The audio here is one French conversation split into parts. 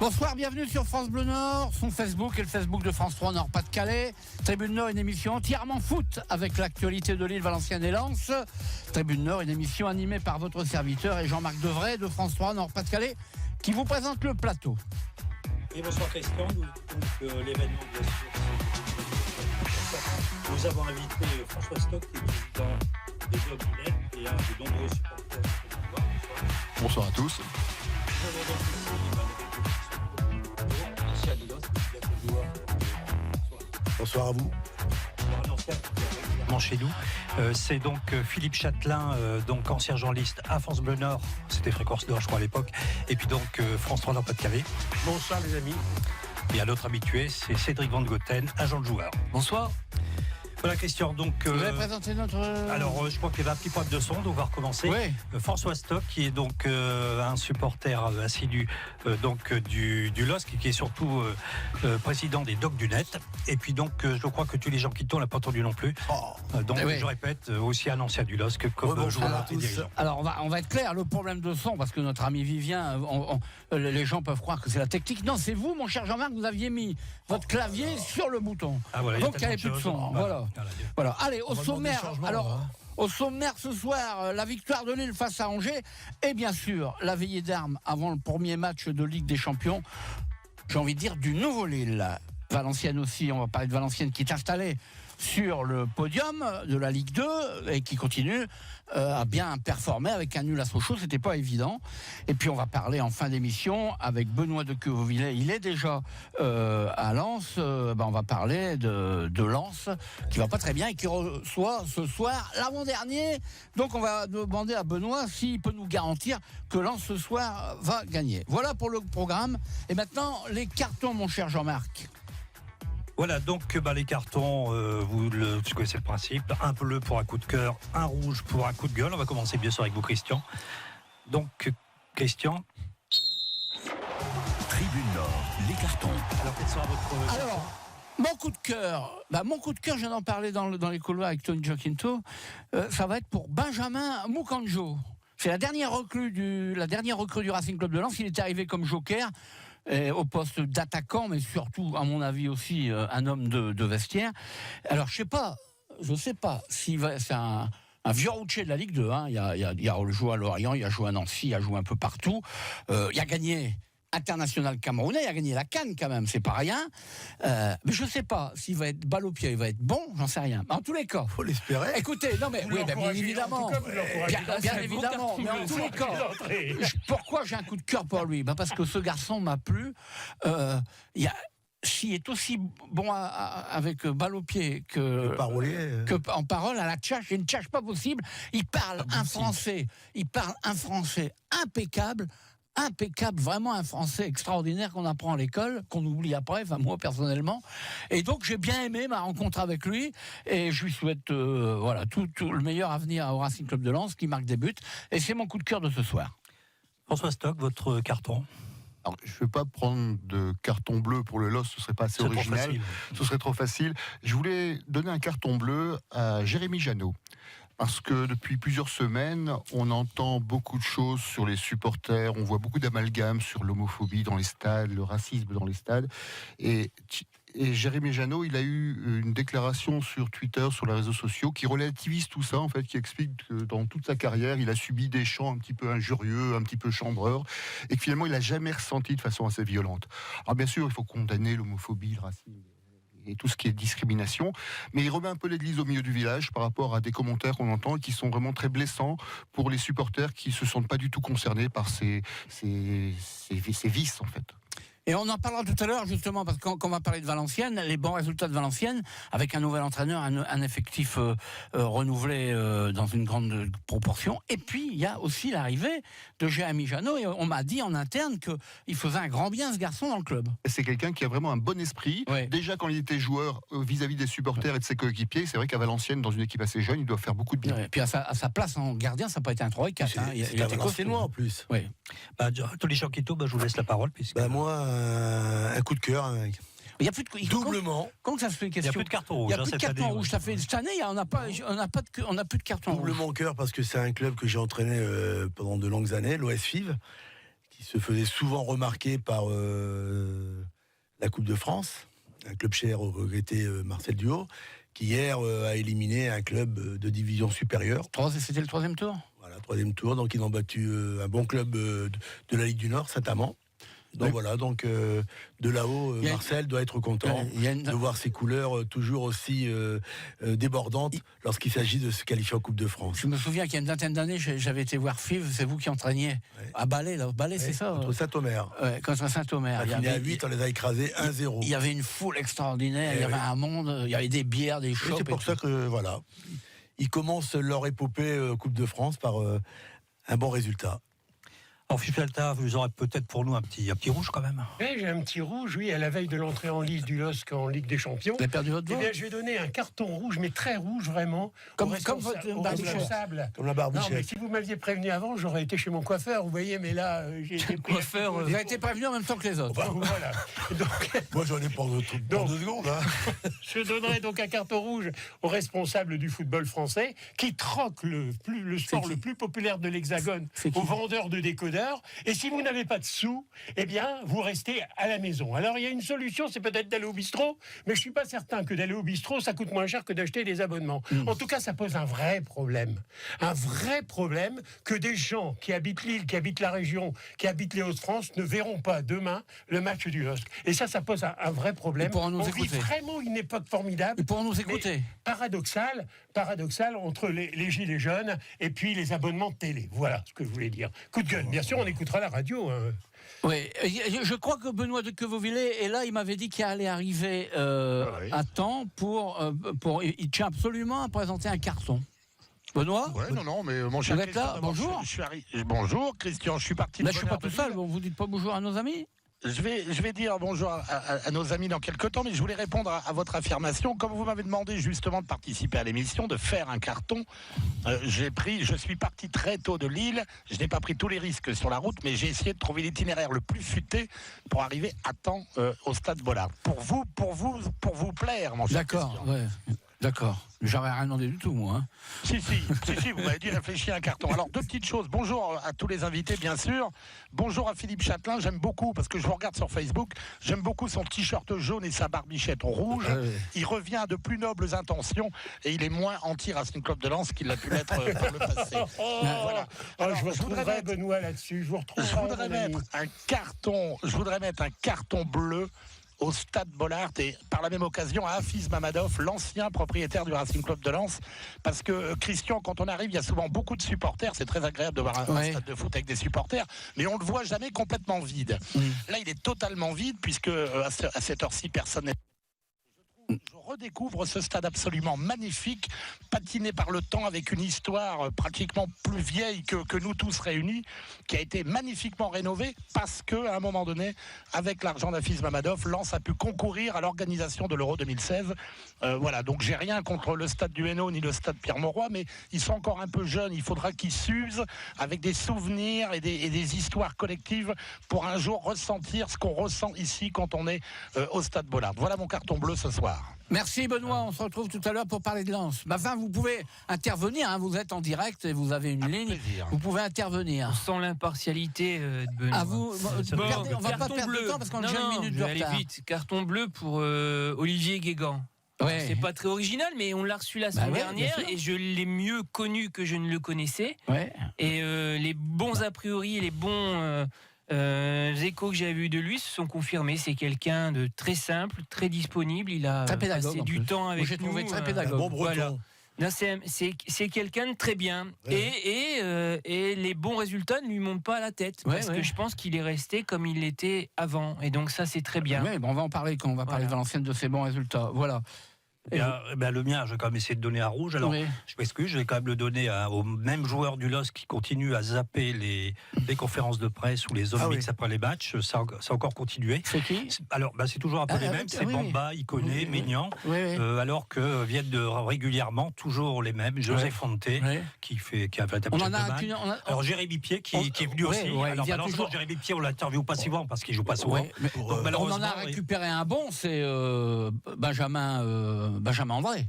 Bonsoir, bienvenue sur France Bleu Nord, son Facebook et le Facebook de France 3 Nord-Pas-de-Calais. Tribune Nord, une émission entièrement foot avec l'actualité de Lille, Valenciennes et Lens. Tribune Nord, une émission animée par votre serviteur et Jean-Marc Devray de France 3 Nord-Pas-de-Calais qui vous présente le plateau. Et bonsoir Christian, donc l'événement bien sûr. Nous avons invité François Stock, qui est président des Dogs du Net et un des nombreux supporters. Bonsoir à tous. Bonsoir à vous. Chez nous, c'est donc Philippe Châtelain, donc ancien journaliste à France Bleu Nord, c'était Fréquence Nord je crois à l'époque, et puis donc France 3 Nord-Pas-de-Calais. Bonsoir les amis. Et à l'autre habitué, c'est Cédric Van Goten, agent de joueur. Bonsoir. Voilà Christian, donc... Vous avez présenté notre... Alors je crois qu'il y avait un petit problème de son, donc on va recommencer. Oui. François Stock, qui est donc un supporter assidu donc du LOSC, qui est surtout président des Dogs du Net. Et puis donc je crois que tous les gens qui tournent, on l'a pas entendu non plus. Donc je répète, aussi un ancien du LOSC comme joueur et dirigeant. Alors on va être clair, le problème de son, parce que notre ami Vivien, les gens peuvent croire que c'est la technique. Non, c'est vous, mon cher Jean-Marc, vous aviez mis votre clavier sur le bouton. Ah, voilà, donc il n'y avait plus de son. Voilà. Allez, au sommaire. Alors, au sommaire ce soir, la victoire de Lille face à Angers et bien sûr la veillée d'armes avant le premier match de Ligue des Champions. J'ai envie de dire du nouveau Lille. Valenciennes aussi, on va parler de Valenciennes qui est installée sur le podium de la Ligue 2 et qui continue à bien performer avec un nul à Sochaux, c'était pas évident. Et puis on va parler en fin d'émission avec Benoît de Queuvillé, il est déjà à Lens, on va parler de Lens qui va pas très bien et qui reçoit ce soir l'avant-dernier. Donc on va demander à Benoît s'il peut nous garantir que Lens ce soir va gagner. Voilà pour le programme. Et maintenant les cartons, mon cher Jean-Marc. Voilà, donc les cartons, vous connaissez le principe. Un bleu pour un coup de cœur, un rouge pour un coup de gueule. On va commencer bien sûr avec vous, Christian. Donc, Christian. Tribune Nord, les cartons. Alors, quel sera votre... Alors, mon coup de cœur, je viens d'en parler dans les couloirs avec Tony Giacinto. Ça va être pour Benjamin Mukanjo. C'est la dernière recrue du Racing Club de Lens. Il est arrivé comme joker au poste d'attaquant, mais surtout, à mon avis aussi, un homme de vestiaire. Alors, je sais pas s'il va. C'est un vieux routier de la Ligue 2. Hein. Il a joué à Lorient, il a joué à Nancy, il a joué un peu partout. Il a gagné international camerounais, il a gagné la CAN quand même, c'est pas rien. Mais je sais pas s'il va être balle au pied, il va être bon, j'en sais rien. Mais en tous les cas, faut l'espérer. Écoutez, non mais oui, bien évidemment, bien évidemment. Mais en tous les cas, pourquoi j'ai un coup de cœur pour lui ? Parce que ce garçon m'a plu. S'il est aussi bon avec balle au pied que en parole, à la tchatche, il y a une tchatche pas possible. Il parle un français impeccable, vraiment un français extraordinaire qu'on apprend à l'école, qu'on oublie après, enfin moi personnellement. Et donc j'ai bien aimé ma rencontre avec lui et je lui souhaite tout le meilleur avenir au Racing Club de Lens qui marque des buts. Et c'est mon coup de cœur de ce soir. François Stock, votre carton. Alors, je ne vais pas prendre de carton bleu pour le LOSC, ce serait pas assez original. Ce serait trop facile. Je voulais donner un carton bleu à Jérémy Janot. Parce que depuis plusieurs semaines, on entend beaucoup de choses sur les supporters, on voit beaucoup d'amalgames sur l'homophobie dans les stades, le racisme dans les stades. Et Jérémy Janot, il a eu une déclaration sur Twitter, sur les réseaux sociaux, qui relativise tout ça, en fait, qui explique que dans toute sa carrière, il a subi des chants un petit peu injurieux, un petit peu chambreurs, et que finalement, il n'a jamais ressenti de façon assez violente. Alors bien sûr, il faut condamner l'homophobie, le racisme et tout ce qui est discrimination, mais il remet un peu l'église au milieu du village par rapport à des commentaires qu'on entend et qui sont vraiment très blessants pour les supporters qui se sentent pas du tout concernés par ces vices, en fait. Et on en parlera tout à l'heure, justement, parce qu'on va parler de Valenciennes, les bons résultats de Valenciennes, avec un nouvel entraîneur, un effectif renouvelé dans une grande proportion. Et puis, il y a aussi l'arrivée de Jérémy Janot. Et on m'a dit en interne qu'il faisait un grand bien, ce garçon, dans le club. C'est quelqu'un qui a vraiment un bon esprit. Ouais. Déjà, quand il était joueur vis-à-vis des supporters et de ses coéquipiers, c'est vrai qu'à Valenciennes, dans une équipe assez jeune, il doit faire beaucoup de bien. Ouais. Et puis, à sa place en gardien, ça n'a pas été un 3 et 4. Il était Valenciennois en plus. Oui. Tous les Chiquito, je vous laisse la parole. Moi, un coup de cœur, un mec. Il y a plus de doublement. Comment ça se fait? Il n'y a plus de carton rouge. Il n'y a plus de carton rouge. Ça fait cette année, on n'a plus de carton rouge. Doublement cœur parce que c'est un club que j'ai entraîné pendant de longues années, l'OS FIV, qui se faisait souvent remarquer par la Coupe de France, un club cher au regretté Marcel Duhaut, qui hier a éliminé un club de division supérieure. C'était le 3e tour. Voilà, 3e tour, donc ils ont battu un bon club de la Ligue du Nord, Saint-Amand. Donc voilà, donc de là-haut, Marcel doit être content de voir ses couleurs toujours aussi débordantes lorsqu'il s'agit de se qualifier en Coupe de France. Je me souviens qu'il y a une vingtaine d'années, j'avais été voir Fives, c'est vous qui entraîniez à Balais, là. Balais, c'est ça. Contre Saint-Omer. Contre Saint-Omer. Il y avait à 8, on les a écrasés 1-0. Il y avait une foule extraordinaire, il y avait un monde, il y avait des bières, des chopes. C'est pour ça que voilà, ils commencent leur épopée Coupe de France par un bon résultat. Alors, Fifalta, vous aurez peut-être pour nous un petit rouge quand même. Oui, j'ai un petit rouge, à la veille de l'entrée en lice du LOSC en Ligue des Champions. Vous avez perdu votre voix. Eh bien, je vais donner un carton rouge, mais très rouge vraiment. Comme votre responsable. Comme la Barbichette. Non, mais si vous m'aviez prévenu avant, j'aurais été chez mon coiffeur, vous voyez, mais là, j'ai été pris. Coiffeur, vous avez été prévenu en même temps que les autres. Voilà. Donc, moi, j'en ai pas pour 2 secondes. Hein. Je donnerai donc un carton rouge au responsable du football français qui troque le sport le plus populaire de l'Hexagone aux vendeurs de décodeurs. Et si vous n'avez pas de sous, eh bien, vous restez à la maison. Alors, il y a une solution, c'est peut-être d'aller au bistrot, mais je suis pas certain que d'aller au bistrot, ça coûte moins cher que d'acheter des abonnements. En tout cas, ça pose un vrai problème. Un vrai problème que des gens qui habitent l'île, qui habitent la région, qui habitent les Hauts-de-France ne verront pas demain le match du LOSC. Et ça pose un vrai problème. On vit vraiment une époque formidable. Ils pourront nous écouter. Paradoxal entre les gilets jaunes et puis les abonnements de télé. Voilà ce que je voulais dire. Coup de gueule. Bien sûr, on écoutera la radio. Hein. Oui, je crois que Benoît de Quevauvillers est là. Il m'avait dit qu'il allait arriver à temps pour. Il tient absolument à présenter un carton. Benoît ? Ouais, non, mais mon cher Christian, bonjour. Bonjour, Christian, je suis parti. Là, je suis pas tout seul. Vous dites pas bonjour à nos amis ? Je vais dire bonjour à nos amis dans quelques temps, mais je voulais répondre à votre affirmation. Comme vous m'avez demandé justement de participer à l'émission, de faire un carton, je suis parti très tôt de Lille. Je n'ai pas pris tous les risques sur la route, mais j'ai essayé de trouver l'itinéraire le plus futé pour arriver à temps au Stade Bollard. Pour vous plaire, mon cher Christian. D'accord, ouais. D'accord. J'avais rien demandé du tout, moi. Hein. Si, vous m'avez dit réfléchir à un carton. Alors, 2 petites choses. Bonjour à tous les invités, bien sûr. Bonjour à Philippe Châtelain. J'aime beaucoup, parce que je vous regarde sur Facebook, j'aime beaucoup son t-shirt jaune et sa barbichette rouge. Il revient à de plus nobles intentions et il est moins anti-Racing Club de Lens qu'il a pu l'être par le passé. Voilà. Alors, je voudrais Benoît là-dessus. Je voudrais mettre un carton bleu au Stade Bollard et par la même occasion à Hafiz Mamadov, l'ancien propriétaire du Racing Club de Lens, parce que Christian, quand on arrive, il y a souvent beaucoup de supporters, c'est très agréable de voir un stade de foot avec des supporters, mais on le voit jamais complètement vide. Là, il est totalement vide puisque à cette heure-ci, personne n'est. Je redécouvre ce stade absolument magnifique, patiné par le temps avec une histoire pratiquement plus vieille que nous tous réunis, qui a été magnifiquement rénové parce qu'à un moment donné, avec l'argent d'Hafiz Mamadov, Lens a pu concourir à l'organisation de l'Euro 2016. Voilà, donc j'ai rien contre le stade du Hainaut ni le stade Pierre-Mauroy, mais ils sont encore un peu jeunes, il faudra qu'ils s'usent avec des souvenirs et des histoires collectives pour un jour ressentir ce qu'on ressent ici quand on est au stade Bollard. Voilà mon carton bleu ce soir. Merci Benoît, on se retrouve tout à l'heure pour parler de Lens. Enfin, vous pouvez intervenir, hein, vous êtes en direct et vous avez une ligne. Plaisir. Vous pouvez intervenir. Sans l'impartialité de Benoît. À vous, on va pas perdre de temps parce qu'on a déjà une minute de retard. Aller vite. Carton bleu pour Olivier Guégan. Ouais. C'est pas très original, mais on l'a reçu la semaine dernière et je l'ai mieux connu que je ne le connaissais. Ouais. Et les bons a priori et les bons échos que j'ai vus de lui se sont confirmés. C'est quelqu'un de très simple, très disponible. Il a passé du temps avec nous. J'ai trouvé très pédagogue. Bon breton. Voilà. C'est quelqu'un de très bien. Et les bons résultats ne lui montent pas à la tête. Parce que je pense qu'il est resté comme il l'était avant. Et donc ça, c'est très bien. Oui, bon, on va en parler quand on va parler de Valenciennes, de ses bons résultats. Voilà. Le mien, je vais quand même essayer de donner un rouge. Alors, je m'excuse, je vais quand même le donner au même joueur du LOSC qui continue à zapper les conférences de presse ou les zones mixtes après les matchs. Ça a encore continué. C'est qui ? Alors, c'est toujours un peu les mêmes. C'est Bamba, Iconé, Maignan. Alors que viennent régulièrement toujours les mêmes. José Fonte, qui a fait un tapis de balle. Alors, Jérémy Pied, qui est venu aussi. Alors, malheureusement, Jérémy Pied, on l'interviewe pas souvent parce qu'il joue pas souvent. On en a récupéré un bon, c'est Benjamin André.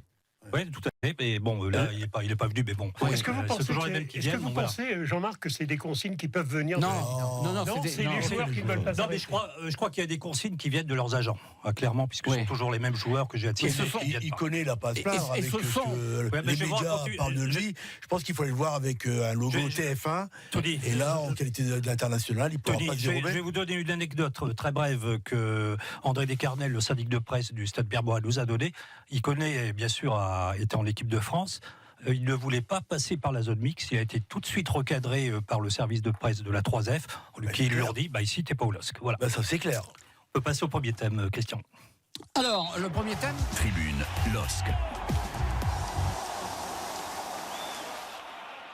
Oui, tout à fait. Mais bon, là, il n'est pas venu, mais bon. Est-ce que vous pensez, Jean-Marc, que c'est des consignes qui peuvent venir Non, c'est les joueurs qui ne veulent pas. Non, mais je crois qu'il y a des consignes qui viennent de leurs agents, clairement, puisque ce sont toujours les mêmes joueurs que j'ai attirés. Il connaît la passe-part avec les médias parlent de lui. Je pense qu'il faut aller le voir avec un logo TF1. Et là, en qualité d'international, il ne pourra pas se dérober. Je vais vous donner une anecdote très brève que André Descarnel, le syndic de presse du Stade Berbois, nous a donnée. Il connaît, bien sûr, était en équipe de France. Il ne voulait pas passer par la zone mixte. Il a été tout de suite recadré par le service de presse de la 3F, qui lui a dit ici, t'es pas au LOSC. Voilà. Ça, c'est clair. On peut passer au premier thème, Christian. Alors, le premier thème. Tribune LOSC.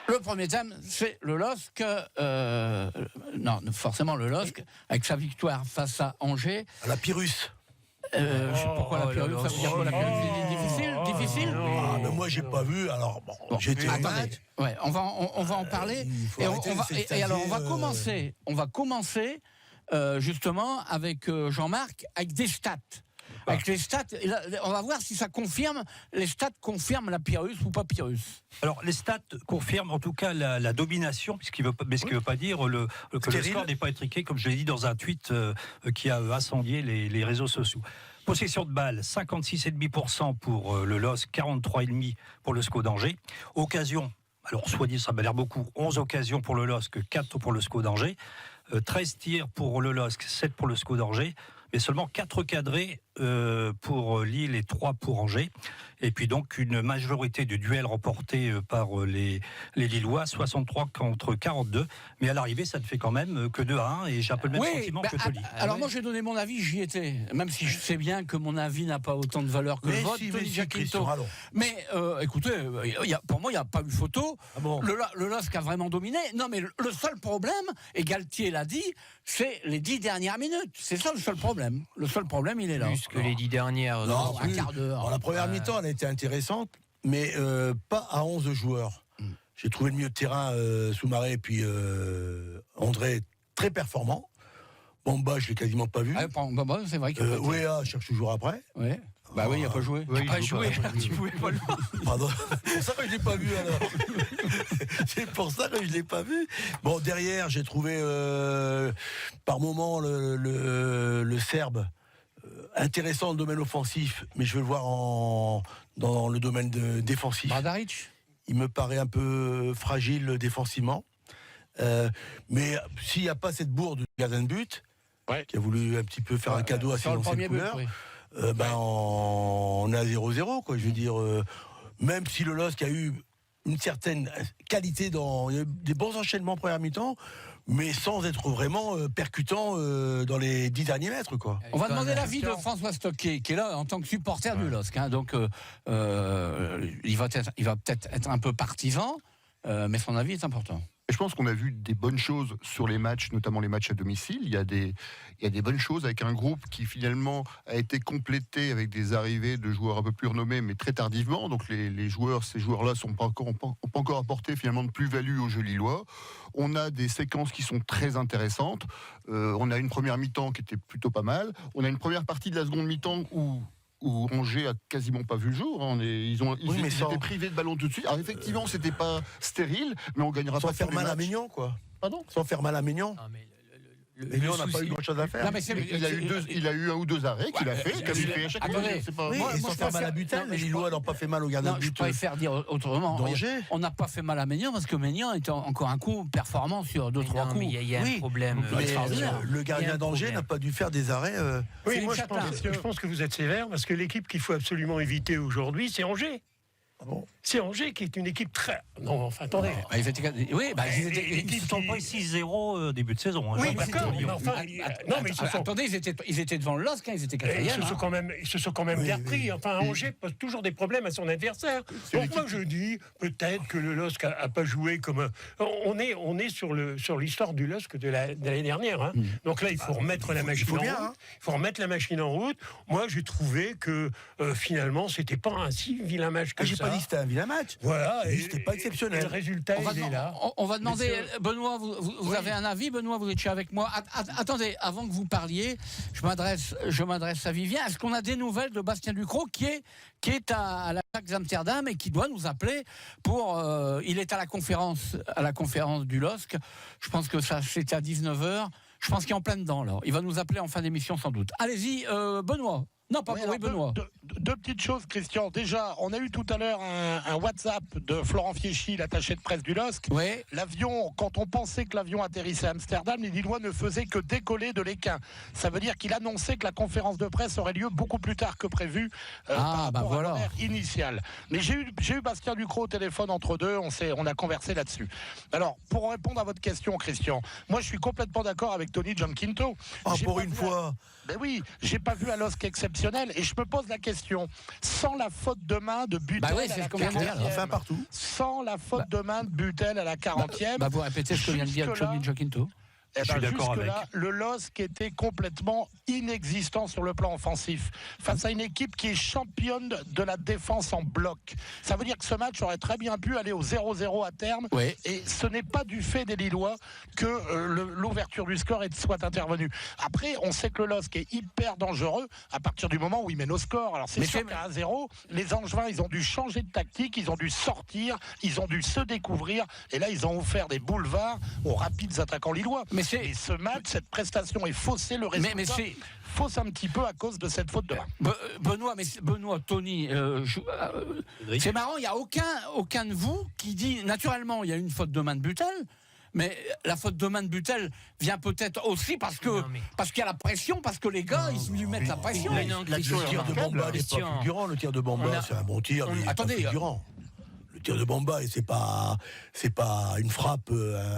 Le premier thème, c'est le LOSC. Non, forcément le LOSC, avec sa victoire face à Angers. À la Pyrrhus. Pourquoi la Pyrrhus? Ça veut dire quoi, la Pyrrhus? Difficile. Mais moi, j'ai pas vu. Alors, j'étais au match. Ouais, on va en parler. Et alors, on va commencer justement avec Jean-Marc, avec des stats. Avec les stats, on va voir si ça confirme, les stats confirment la Pyrrhus ou pas Pyrrhus. Alors, les stats confirment en tout cas la domination, ce qui ne veut pas dire que le score n'est pas étriqué, comme je l'ai dit dans un tweet qui a incendié les réseaux sociaux. Possession de balle, 56,5% pour le LOSC, 43,5% pour le SCO d'Angers. Occasion, alors soit dit, ça m'a l'air beaucoup, 11 occasions pour le LOSC, 4 pour le SCO d'Angers. 13 tirs pour le LOSC, 7 pour le SCO d'Angers. Mais seulement 4 cadrés pour Lille et 3 pour Angers. Et puis donc une majorité de duels remportés par les Lillois, 63 contre 42. Mais à l'arrivée, ça ne fait quand même que 2-1. Et j'ai un peu le même sentiment que Tony. Alors moi, j'ai donné mon avis, j'y étais. Même si je sais bien que mon avis n'a pas autant de valeur que le vôtre, Tony Giaquinto. Mais écoutez, pour moi, il n'y a pas eu photo. Ah bon. Le LOSC a vraiment dominé. Non, mais le seul problème, et Galtier l'a dit, c'est les 10 dernières minutes. C'est ça le seul problème. Le seul problème, il est là. Plus que les 10 dernières. Non, un quart d'heure. Alors, la première mi-temps, elle a été intéressante, mais pas à 11 joueurs. J'ai trouvé le milieu de terrain, Soumaré et puis André très performant. Bamba, je l'ai quasiment pas vu. Bamba, c'est vrai qu'il a Ouéa, je cherche toujours après. Ouais. Bah oui, il n'a pas joué. Il n'a pas joué, tu pouvais pas le voir. Pardon, c'est pour ça que je ne l'ai pas vu alors. C'est pour ça que je ne l'ai pas vu. Bon, derrière, j'ai trouvé par moment le Serbe intéressant dans le domaine offensif, mais je veux le voir dans le domaine défensif. Bradaric. Il me paraît un peu fragile défensivement. Mais s'il n'y a pas cette bourde du gardien de but, qui a voulu un petit peu faire un cadeau à ses anciennes couleurs, on est à 0-0, quoi. Je veux dire, même si le LOSC a eu une certaine qualité il y a eu des bons enchaînements en première mi-temps, mais sans être vraiment percutant dans les 10 derniers mètres, quoi. On va demander l'avis de François Stocké, qui est là en tant que supporter du LOSC. Donc, il va peut-être être un peu partisan, mais son avis est important. Je pense qu'on a vu des bonnes choses sur les matchs, notamment les matchs à domicile. Il y a des bonnes choses avec un groupe qui finalement a été complété avec des arrivées de joueurs un peu plus renommés, mais très tardivement. Donc ces joueurs-là n'ont pas encore apporté finalement de plus-value au jeu lillois. On a des séquences qui sont très intéressantes. On a une première mi-temps qui était plutôt pas mal. On a une première partie de la seconde mi-temps où Angers a quasiment pas vu le jour. Ils étaient privés de ballon tout de suite. Alors effectivement, c'était pas stérile, mais on gagnera pas. Sans faire mal à Maignan, quoi. Pardon ? Sans faire mal à Maignan. Maignan n'a pas eu grand-chose à faire. Non, mais il a eu un ou deux arrêts qu'il a fait, comme il fait à chaque fois. Sans faire mal à Butin, mais les Lillois n'ont pas fait mal au gardien de but. Je préfère dire autrement. D'Angers. On n'a pas fait mal à Maignan parce que Maignan était encore un coup performant sur 2-3 coups. Il y a un problème. Le gardien d'Angers n'a pas dû faire des arrêts. Oui, moi je pense que vous êtes sévère parce que l'équipe qu'il faut absolument éviter aujourd'hui, c'est Angers. Ah bon. C'est Angers qui est une équipe très... Non, enfin, attendez. Ils sont pas 6-0 début de saison. Oui, d'accord. Attendez, ils étaient devant le LOSC, ils étaient quatrième. Ils se sont quand même bien repris. Enfin, Angers pose toujours des problèmes à son adversaire. Donc moi, je dis peut-être que le LOSC a pas joué comme... On est sur l'histoire du LOSC de l'année dernière. Donc là, il faut remettre la machine en route. Il faut remettre la machine en route. Moi, j'ai trouvé que finalement, c'était pas un si vilain match que ça. pas dit que c'était un vilain match. Voilà. C'était pas exceptionnel. Et le résultat, il est là. On va demander, Benoît, vous avez un avis? Benoît, vous étiez avec moi. Attendez, avant que vous parliez, je m'adresse à Vivien. Est-ce qu'on a des nouvelles de Bastien Ducrot qui est à l'Ajax Amsterdam et qui doit nous appeler pour... il est à la conférence du LOSC. Je pense que ça, c'est à 19h. Je pense qu'il est en plein dedans, là. Il va nous appeler en fin d'émission, sans doute. Allez-y, Benoît. Non, pas pour Benoît. Deux petites choses, Christian. Déjà, on a eu tout à l'heure un WhatsApp de Florent Fieschi, l'attaché de presse du LOSC. Oui. L'avion, quand on pensait que l'avion atterrissait à Amsterdam, les Lillois ne faisaient que décoller de l'Équin. Ça veut dire qu'il annonçait que la conférence de presse aurait lieu beaucoup plus tard que prévu par rapport à l'horaire initial. Mais j'ai eu Bastien Ducrot au téléphone entre deux, on a conversé là-dessus. Alors, pour répondre à votre question, Christian, moi je suis complètement d'accord avec Tony Gianquinto. Pour une fois. Ben oui, j'ai pas vu un LOSC exceptionnel et je me pose la question, sans la faute de main de Butel à la 40e, enfin partout. Sans la faute de main de Butel à la 40e. Vous répétez ce que vient de dire Tony Gianquinto. Je suis d'accord avec. Là, le LOSC était complètement inexistant sur le plan offensif face à une équipe qui est championne de la défense en bloc. Ça veut dire que ce match aurait très bien pu aller au 0-0 à terme. Oui. Et ce n'est pas du fait des Lillois que l'ouverture du score soit intervenue. Après, on sait que le LOSC est hyper dangereux à partir du moment où il mène au score. Alors c'est sûr qu'à 1-0, les Angevins, ils ont dû changer de tactique, ils ont dû sortir, ils ont dû se découvrir. Et là, ils ont offert des boulevards aux rapides attaquants lillois. Et ce match, cette prestation est faussée, le résultat fausse un petit peu à cause de cette faute de main. Benoît, Tony, c'est marrant, il n'y a aucun de vous qui dit, naturellement, il y a une faute de main de Butel, mais la faute de main de Butel vient peut-être aussi parce qu'il y a la pression, parce que les gars, ils lui mettent la pression. Le tir de Bamba n'est pas fulgurant, le tir de Bamba, c'est un bon tir, mais il n'est pas fulgurant. Le tir de Bamba, et c'est pas une frappe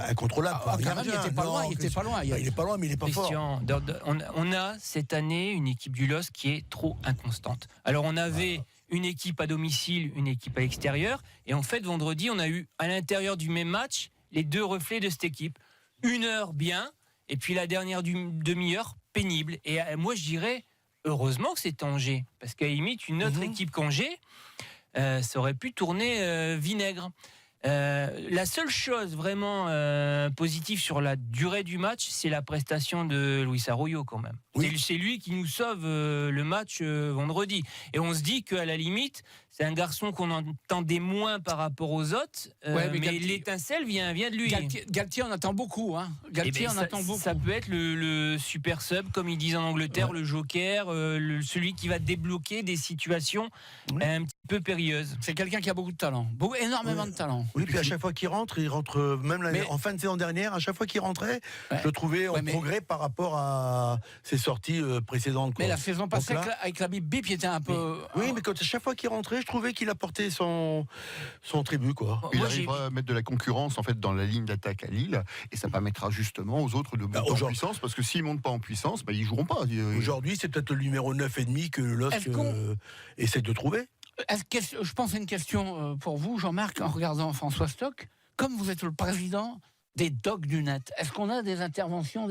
incontrôlable. Il était pas loin. Il est pas loin, mais il est pas fort. On a cette année une équipe du LOSC qui est trop inconstante. Alors on avait une équipe à domicile, une équipe à l'extérieur, et en fait vendredi on a eu à l'intérieur du même match les deux reflets de cette équipe. Une heure bien, et puis la dernière demi-heure pénible. Et moi je dirais heureusement que c'est Angers, parce qu'à la limite une autre équipe qu'Angers, ça aurait pu tourner vinaigre. La seule chose vraiment positive sur la durée du match, c'est la prestation de Luis Arroyo quand même. Oui. C'est lui qui nous sauve le match vendredi. Et on se dit qu'à la limite, c'est un garçon qu'on entendait moins par rapport aux autres, mais l'étincelle vient de lui. Galtier en attend beaucoup. Hein. Ça peut être le super sub, comme ils disent en Angleterre, le joker, celui qui va débloquer des situations un petit peu périlleuses. C'est quelqu'un qui a beaucoup de talent, énormément de talent. Oui, puis à chaque fois qu'il rentre même en fin de saison dernière, à chaque fois qu'il rentrait, je le trouvais en progrès par rapport à ses sorties précédentes. Mais la saison passée, avec la bip, il était un peu... Oui, mais à chaque fois qu'il rentrait, je trouvais qu'il apportait son tribut, quoi. Il arrivera à mettre de la concurrence en fait dans la ligne d'attaque à Lille, et ça permettra justement aux autres de monter en puissance, parce que s'ils montent pas en puissance, ils joueront pas. Aujourd'hui, c'est peut-être le numéro 9,5 que le LOSC essaie de trouver. Je pense à une question pour vous, Jean-Marc, en regardant François Stock. Comme vous êtes le président des dogs du net, est-ce qu'on a des interventions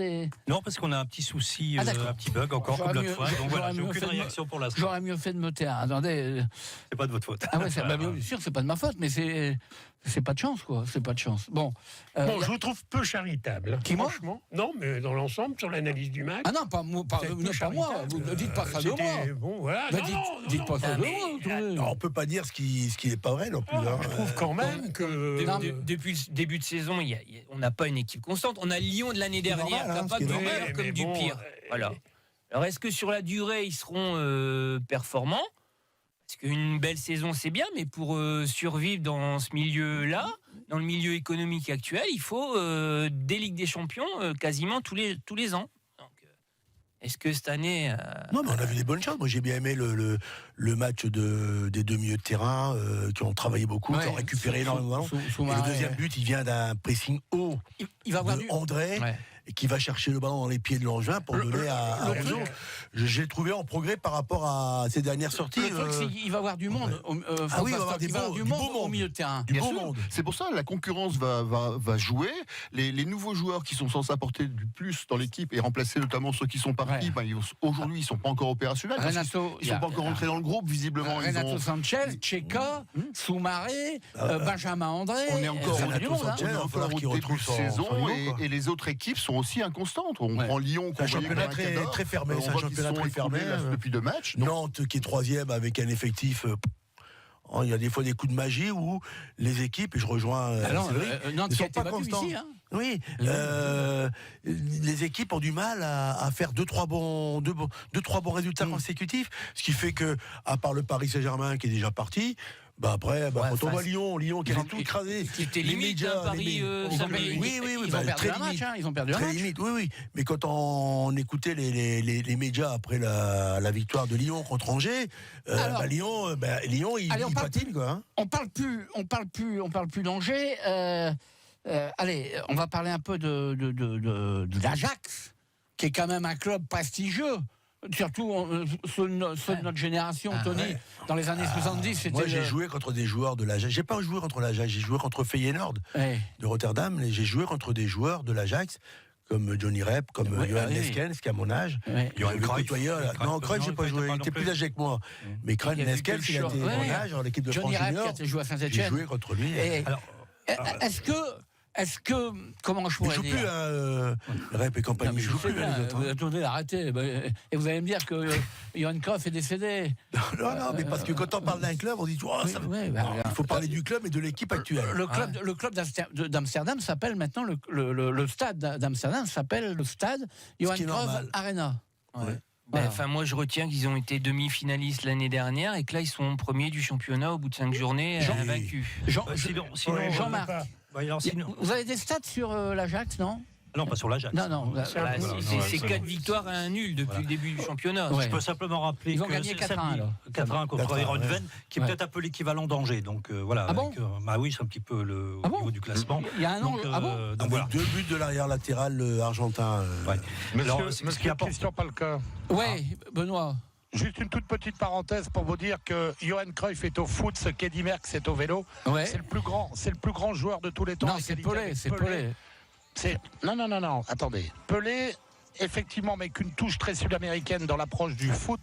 Non, parce qu'on a un petit souci, un petit bug encore, comme l'autre fois. Donc voilà, j'ai aucune réaction pour l'instant. J'aurais mieux fait de me taire. Attendez. C'est pas de votre faute. Ah ouais, bien sûr, c'est pas de ma faute, mais c'est pas de chance, quoi. C'est pas de chance. Bon, je vous trouve peu charitable. Qui, moi ? Franchement. Non, mais dans l'ensemble, sur l'analyse du match. Ah non, pas moi. Vous ne dites pas ça de moi. Bon, voilà. Dites pas ça de moi. On peut pas dire ce qui n'est pas vrai non plus. Je trouve quand même que depuis le début de saison, on n'a pas une équipe constante. On a Lyon de l'année dernière, capable du meilleur comme du pire. Voilà. Alors, est-ce que sur la durée, ils seront performants ? Parce qu'une belle saison, c'est bien, mais pour survivre dans ce milieu-là, dans le milieu économique actuel, il faut des Ligues des Champions quasiment tous les ans. Donc, est-ce que cette année... Non, mais on a vu des bonnes choses. Moi, j'ai bien aimé le match des deux milieux de terrain qui ont travaillé beaucoup, qui ont récupéré énormément. Et le deuxième but, il vient d'un pressing haut. Il va avoir André. et qui va chercher le ballon dans les pieds de Langevin pour donner à Rousseau. J'ai trouvé en progrès par rapport à ses dernières sorties. Le truc, c'est qu'il va y avoir du monde. Oui, il va y avoir du monde au milieu de terrain. Du bon monde. C'est pour ça que la concurrence va jouer. Les nouveaux joueurs qui sont censés apporter du plus dans l'équipe et remplacer notamment ceux qui sont partis, aujourd'hui, ils ne sont pas encore opérationnels. Renato, ils ne sont pas encore rentrés dans le groupe, visiblement. Renato Sanchez, Tcheka, Soumaré, Benjamin André. On est encore au début de saison et les autres équipes sont aussi inconstantes. On prend Lyon, c'est un championnat très fermé. C'est un championnat très fermé depuis 2 matchs. Nantes qui est 3e avec un effectif. Il y a des fois des coups de magie où les équipes, et je rejoins Nantes ne qui a sont été pas constantes. ici, hein. Oui, les équipes ont du mal à faire 2-3 bons résultats consécutifs, ce qui fait que, à part le Paris Saint-Germain qui est déjà parti, après, quand on voit Lyon qui a tout écrasé, c'était limite Paris. Oui, ils ont perdu un match, ils ont perdu un match. Limite, oui. Mais quand on écoutait les médias après la victoire de Lyon contre Angers, Lyon, il patine, quoi. Hein. On parle plus d'Angers. Allez, on va parler un peu de l'Ajax, qui est quand même un club prestigieux. Surtout ceux de notre génération, Tony, dans les années 70, c'était... Moi, j'ai joué contre des joueurs de l'Ajax. J'ai pas joué contre l'Ajax, j'ai joué contre Feyenoord de Rotterdam. Et j'ai joué contre des joueurs de l'Ajax, comme Johnny Rep, comme Johan Neskens, qui a mon âge. Johan Cruyff. Non, Cruyff, j'ai pas joué. Il était plus âgé que moi. Mais Neskens, il a été mon âge dans l'équipe de France Johnny junior. Rep, qui a joué à Saint-Etienne. J'ai joué contre lui. Est-ce que, comment je pourrais dire, il joue plus, Rep et compagnie, il joue plus. Attendez, arrêtez. Et vous allez me dire que Johan Cruyff est décédé. Non, mais parce que quand on parle d'un club, on dit il faut parler du club et de l'équipe actuelle. Le club d'Amsterdam s'appelle maintenant le stade d'Amsterdam s'appelle le stade Johan Cruyff Arena. Moi, je retiens qu'ils ont été demi-finalistes l'année dernière et que là, ils sont premiers du championnat au bout de 5 journées vaincus. Jean-Marc, vous avez des stats sur l'Ajax, non ? Non, pas sur l'Ajax. Non. C'est 4 victoires et un nul depuis le début du championnat. Je peux simplement rappeler ils ont gagné 4-1 contre Heerenveen, qui est peut-être un peu l'équivalent d'Angers. Donc voilà. Ah bon oui, c'est un petit peu au niveau du classement. Il y a un an. Donc voilà. 2 buts de l'arrière latéral argentin. Monsieur Christian Palka. Oui, Benoît. Juste une toute petite parenthèse pour vous dire que Johan Cruyff est au foot, ce qu'Eddy Merckx est au vélo. Ouais. C'est le plus grand joueur de tous les temps. Non, c'est Pelé. Non, attendez. Pelé, effectivement, mais qu'une touche très sud-américaine dans l'approche du foot.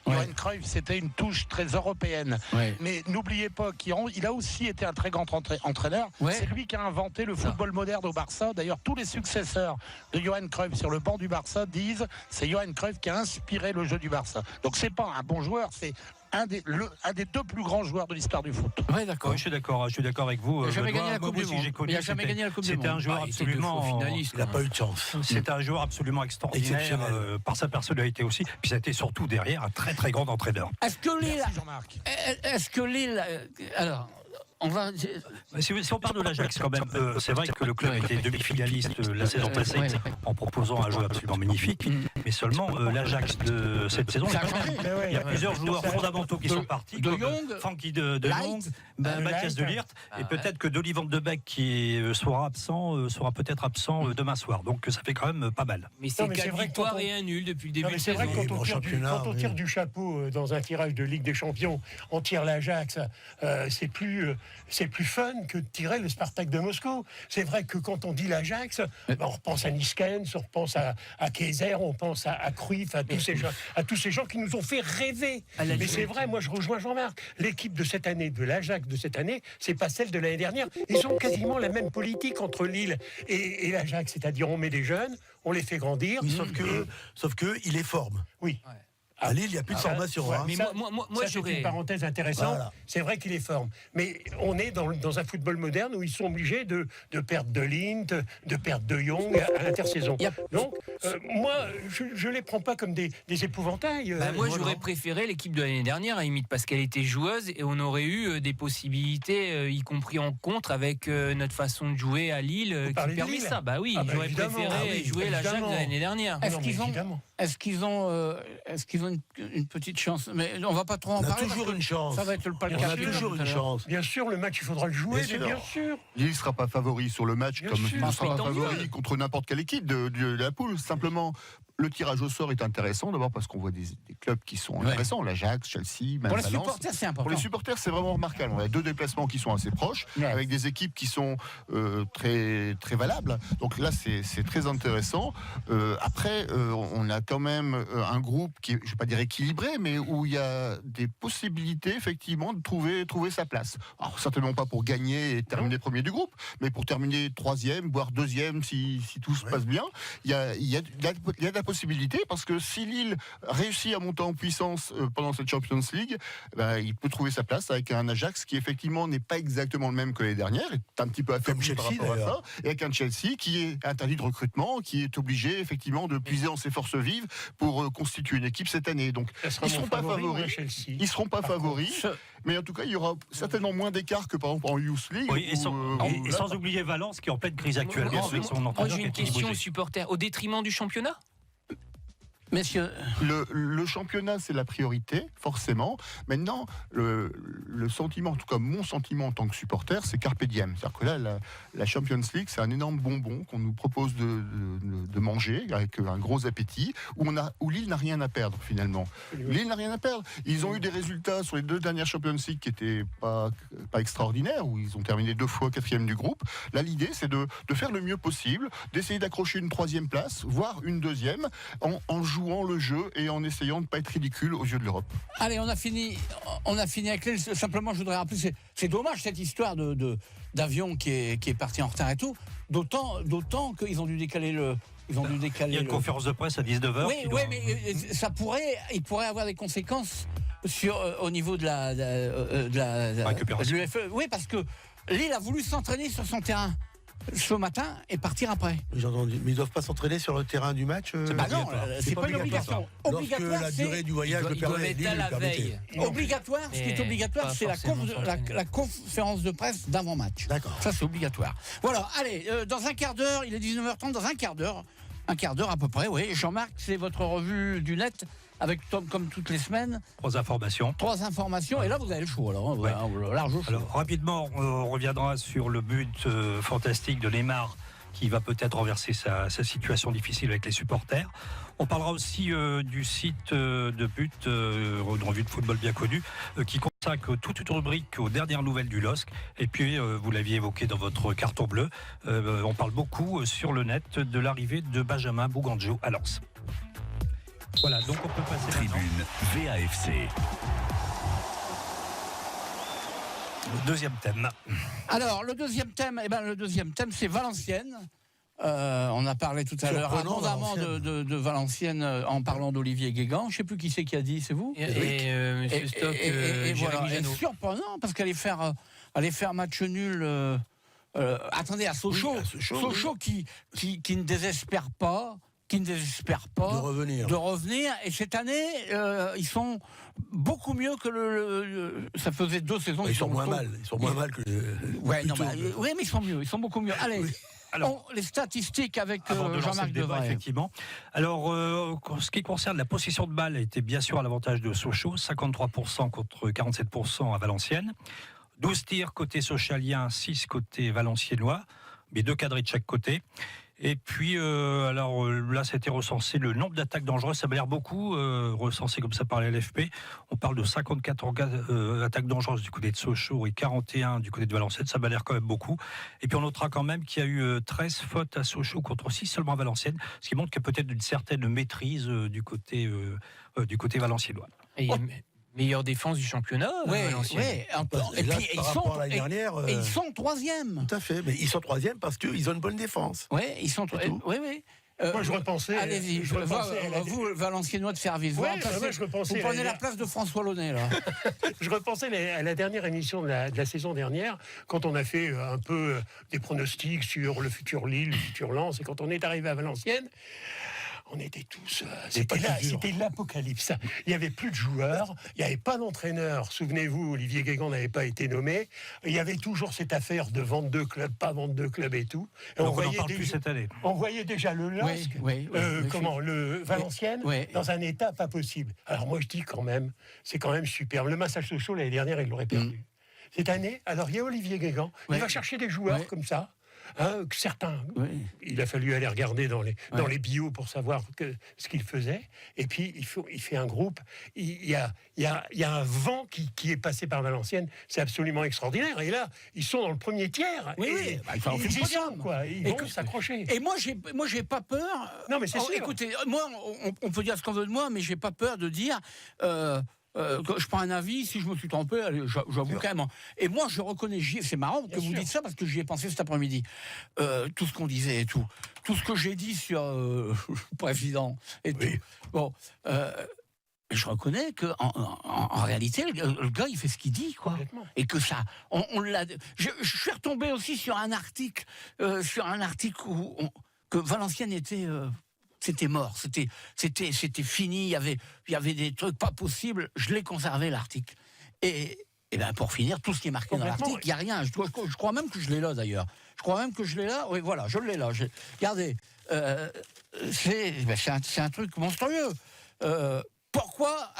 Johan Cruyff, c'était une touche très européenne. Ouais. Mais n'oubliez pas qu'il a aussi été un très grand entraîneur. Ouais. C'est lui qui a inventé le football moderne au Barça. D'ailleurs, tous les successeurs de Johan Cruyff sur le banc du Barça disent c'est Johan Cruyff qui a inspiré le jeu du Barça. Donc c'est pas un bon joueur, c'est un des 2 plus grands joueurs de l'histoire du foot. Oui, d'accord. Oui, je suis d'accord avec vous. Il n'a jamais gagné la Coupe du Monde. Il n'a jamais gagné la Coupe du Monde. C'était un joueur absolument finaliste. Il n'a pas eu de chance. C'était un joueur absolument extraordinaire par sa personnalité aussi. Puis ça a été surtout derrière un très très grand entraîneur. Est-ce que Lille... Merci Jean-Marc. Est-ce que Lille... Alors... Si on parle de l'Ajax quand même, c'est vrai que le club était demi-finaliste la saison passée en proposant un jeu absolument magnifique, mais seulement l'Ajax de cette saison, il y a plusieurs joueurs fondamentaux qui sont partis, de comme Jong, Frankie de Jong, Mathias de Ligt, et peut-être que Dolly Van de Beek qui sera peut-être absent demain soir. Donc ça fait quand même pas mal. Mais c'est 4 victoires et un nul depuis le début de saison. C'est vrai que quand on tire du chapeau dans un tirage de Ligue des Champions, on tire l'Ajax, c'est plus fun que de tirer le Spartak de Moscou. C'est vrai que quand on dit l'Ajax, on repense à Niskens, on repense à Kayser, on pense à Cruyff, à tous ces gens qui nous ont fait rêver. Mais c'est vrai, moi je rejoins Jean-Marc. L'équipe de cette année, de l'Ajax de cette année, c'est pas celle de l'année dernière. Ils ont quasiment la même politique entre Lille et l'Ajax, c'est-à-dire on met des jeunes, on les fait grandir. Oui, sauf que il les forme. Oui. À Lille, il n'y a plus de formation. Mais moi c'est une parenthèse intéressante. Voilà. C'est vrai qu'il les forme. Mais on est dans un football moderne où ils sont obligés de perdre de Lint, de perdre de Jong à l'intersaison. Donc, moi, je ne les prends pas comme des épouvantails. Moi, j'aurais préféré l'équipe de l'année dernière, à la limite, parce qu'elle était joueuse et on aurait eu des possibilités, y compris en contre, avec notre façon de jouer à Lille, qui permet ça. J'aurais préféré jouer l'Ajax de l'année dernière. Est-ce qu'ils ont une petite chance. Mais on va pas trop en parler. On a toujours une chance. Ça va être pas le cas. On a toujours une chance. Bien sûr, le match, il faudra le jouer, bien sûr. Lille ne sera pas favori sur le match, comme il ne sera pas favori contre n'importe quelle équipe de la poule. Simplement, le tirage au sort est intéressant, d'abord parce qu'on voit des clubs qui sont intéressants, l'Ajax, Chelsea, même pour les Valence. supporters, c'est important. Pour les supporters, c'est vraiment remarquable. On a 2 déplacements qui sont assez proches, avec des équipes qui sont très, très valables. Donc là, c'est très intéressant. Après, on a quand même un groupe qui est, je ne vais pas dire équilibré, mais où il y a des possibilités, effectivement, de trouver sa place. Alors, certainement pas pour gagner et terminer premier du groupe, mais pour terminer 3e, voire 2e, si tout se passe bien. Il y a de la possibilité, parce que si Lille réussit à monter en puissance pendant cette Champions League, il peut trouver sa place avec un Ajax qui effectivement n'est pas exactement le même que les dernières, est un petit peu affaibli par rapport à ça, et avec un Chelsea qui est interdit de recrutement, qui est obligé effectivement de puiser en ses forces vives pour constituer une équipe cette année. Donc ils ne seront pas favoris, mais en tout cas il y aura certainement moins d'écart que par exemple en Youth League. Oui, et sans oublier Valence qui est en pleine crise actuellement avec son entraîneur. Moi j'ai une question aux supporters, au détriment du championnat? Messieurs, le championnat, c'est la priorité, forcément. Maintenant, le sentiment, en tout cas mon sentiment en tant que supporter, c'est carpe diem. C'est-à-dire que là, la Champions League, c'est un énorme bonbon qu'on nous propose de manger avec un gros appétit, où Lille n'a rien à perdre finalement. Lille n'a rien à perdre. Ils ont eu des résultats sur les 2 dernières Champions League qui n'étaient pas extraordinaires, où ils ont terminé 2 fois 4e du groupe. Là, l'idée, c'est de faire le mieux possible, d'essayer d'accrocher une 3e place, voire une 2e, en jouant le jeu et en essayant de ne pas être ridicule aux yeux de l'Europe. Allez, on a fini avec Lille. Simplement, je voudrais rappeler, c'est dommage cette histoire d'avion qui est parti en retard et tout. D'autant qu'ils ont dû décaler le. Il y a une conférence de presse à 19h. Oui, mais il pourrait avoir des conséquences au niveau de la récupération. de l'UFE. Oui, parce que Lille a voulu s'entraîner sur son terrain ce matin et partir après. J'ai entendu. Mais ils ne doivent pas s'entraîner sur le terrain du match non, c'est pas une obligation. Obligatoire, la durée du voyage le permet. La veille. Obligatoire, ce qui est obligatoire, c'est la conférence de presse d'avant-match. D'accord. Ça, c'est obligatoire. Voilà, allez, dans un quart d'heure, il est 19h30, dans un quart d'heure à peu près, oui. Jean-Marc, c'est votre revue du net avec Tom comme toutes les semaines. 3 informations. Et là, vous avez le choix. Large choix. Alors, rapidement, on reviendra sur le but fantastique de Neymar qui va peut-être renverser sa situation difficile avec les supporters. On parlera aussi du site de but, une revue de football bien connue, qui consacre toute une rubrique aux dernières nouvelles du LOSC. Et puis, vous l'aviez évoqué dans votre carton bleu, on parle beaucoup sur le net de l'arrivée de Benjamin Bougandjo à Lens. Voilà, donc on peut passer Tribune VAFC. Le deuxième thème. Alors, le deuxième thème, c'est Valenciennes. On a parlé tout à l'heure abondamment de Valenciennes en parlant d'Olivier Guégan. Je ne sais plus qui c'est qui a dit, c'est vous? Et M. Stock, et voilà, surprenant parce qu'aller faire match nul. Attendez, à Sochaux, Sochaux qui ne désespère pas. De revenir. Et cette année, ils sont beaucoup mieux que ça faisait 2 saisons. Ils sont moins mal. Ils sont moins mal que. Mais ils sont mieux. Ils sont beaucoup mieux. Allez. Alors, les statistiques avec Jean-Marc Devray. Effectivement. Alors, ce qui concerne la possession de balle, était bien sûr à l'avantage de Sochaux, 53% contre 47% à Valenciennes. 12 tirs côté socialien, 6 côté valenciennois, mais 2 cadrés de chaque côté. Et puis, là, c'était recensé le nombre d'attaques dangereuses. Ça m'a l'air beaucoup, recensé comme ça par la LFP. On parle de 54 attaques dangereuses du côté de Sochaux et 41 du côté de Valenciennes. Ça m'a l'air quand même beaucoup. Et puis, on notera quand même qu'il y a eu 13 fautes à Sochaux contre 6 seulement à Valenciennes, ce qui montre qu'il y a peut-être une certaine maîtrise du côté valenciennois. Meilleure défense du championnat, Valenciennes. Et puis ils sont 3e. Tout à fait, mais ils sont 3e parce qu'ils ont une bonne défense. Oui, ils sont 3e. Moi, je repensais. Allez-y, vous, Valenciennois de service. Vous prenez la place de François Launay, là. Je repensais à la dernière émission de la saison dernière, quand on a fait un peu des pronostics sur le futur Lille, le futur Lens, et quand on est arrivé à Valenciennes. on était tous... c'était l'apocalypse. Il n'y avait plus de joueurs, il n'y avait pas d'entraîneur. Souvenez-vous, Olivier Guégan n'avait pas été nommé. Il y avait toujours cette affaire de vente de clubs, pas vente de clubs et tout. Et donc on n'en parle plus cette année. On voyait déjà le LOSC, le Valenciennes, dans un état pas possible. Alors moi je dis quand même, c'est quand même superbe. Le Massage Sochaux l'année dernière, il l'aurait perdu. Cette année, alors il y a Olivier Guégan, il va chercher des joueurs comme ça. Certains, il a fallu aller regarder dans les bios pour savoir ce qu'il faisait. Et puis il fait un groupe. Il y a un vent qui est passé par Valenciennes. C'est absolument extraordinaire. Et là, ils sont dans le premier tiers. Ils y sont, quoi. Ils vont s'accrocher. Et moi, j'ai pas peur. Non, mais c'est sûr. Écoutez, moi, on peut dire ce qu'on veut de moi, mais j'ai pas peur de dire. Je prends un avis, si je me suis trompé, j'avoue quand même. Et moi, je reconnais, c'est marrant que vous dites ça parce que j'y ai pensé cet après-midi. Tout ce qu'on disait et tout ce que j'ai dit sur le président et tout. Bon, je reconnais que en réalité, le gars, il fait ce qu'il dit, quoi. Et que ça, on l'a. Je suis retombé aussi sur un article où que Valenciennes était. C'était mort, c'était fini, il y avait des trucs pas possibles. Je l'ai conservé, l'article. Et ben pour finir, tout ce qui est marqué dans l'article, il n'y a rien. Je crois même que je l'ai là, d'ailleurs. Je crois même que je l'ai là. Oui, voilà, je l'ai là. Regardez, c'est un truc monstrueux. Pourquoi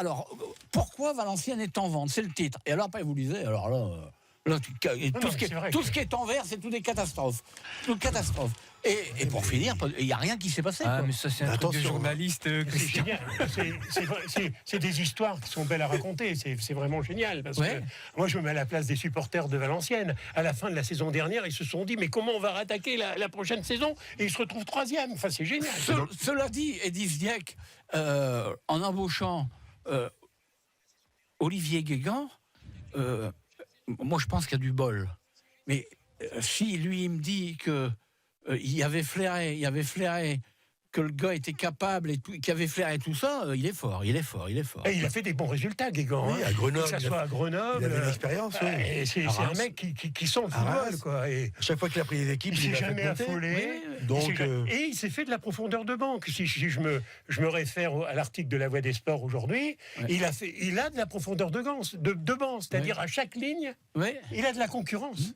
Valenciennes est en vente? C'est le titre. Et alors après, vous lisez, alors là... tout ce qui est en vert, c'est tout des catastrophes. Toutes catastrophes. Et pour finir, il n'y a rien qui s'est passé. Mais ça, c'est un truc de journaliste, Christian. C'est des histoires qui sont belles à raconter. C'est vraiment génial. Parce que moi, je me mets à la place des supporters de Valenciennes. À la fin de la saison dernière, ils se sont dit, mais comment on va rattaquer la prochaine saison? Et ils se retrouvent 3e. Enfin, c'est génial. Cela dit, Eddy Zdiek, en embauchant Olivier Guégan, moi, je pense qu'il y a du bol. Mais si lui, il me dit que il avait flairé que le gars était capable et qu'il avait flairé tout ça, il est fort. Et il a fait des bons résultats, Guégan. Oui, à Grenoble. Que ça soit à Grenoble. Il avait de l'expérience, c'est un mec qui sent le football, quoi. Et à chaque fois qu'il a pris des équipes, il s'est jamais affolé. Et il s'est fait de la profondeur de banque. Si je me réfère à l'article de La Voix des Sports aujourd'hui, il a de la profondeur de banc, c'est-à-dire à chaque ligne, il a de la concurrence.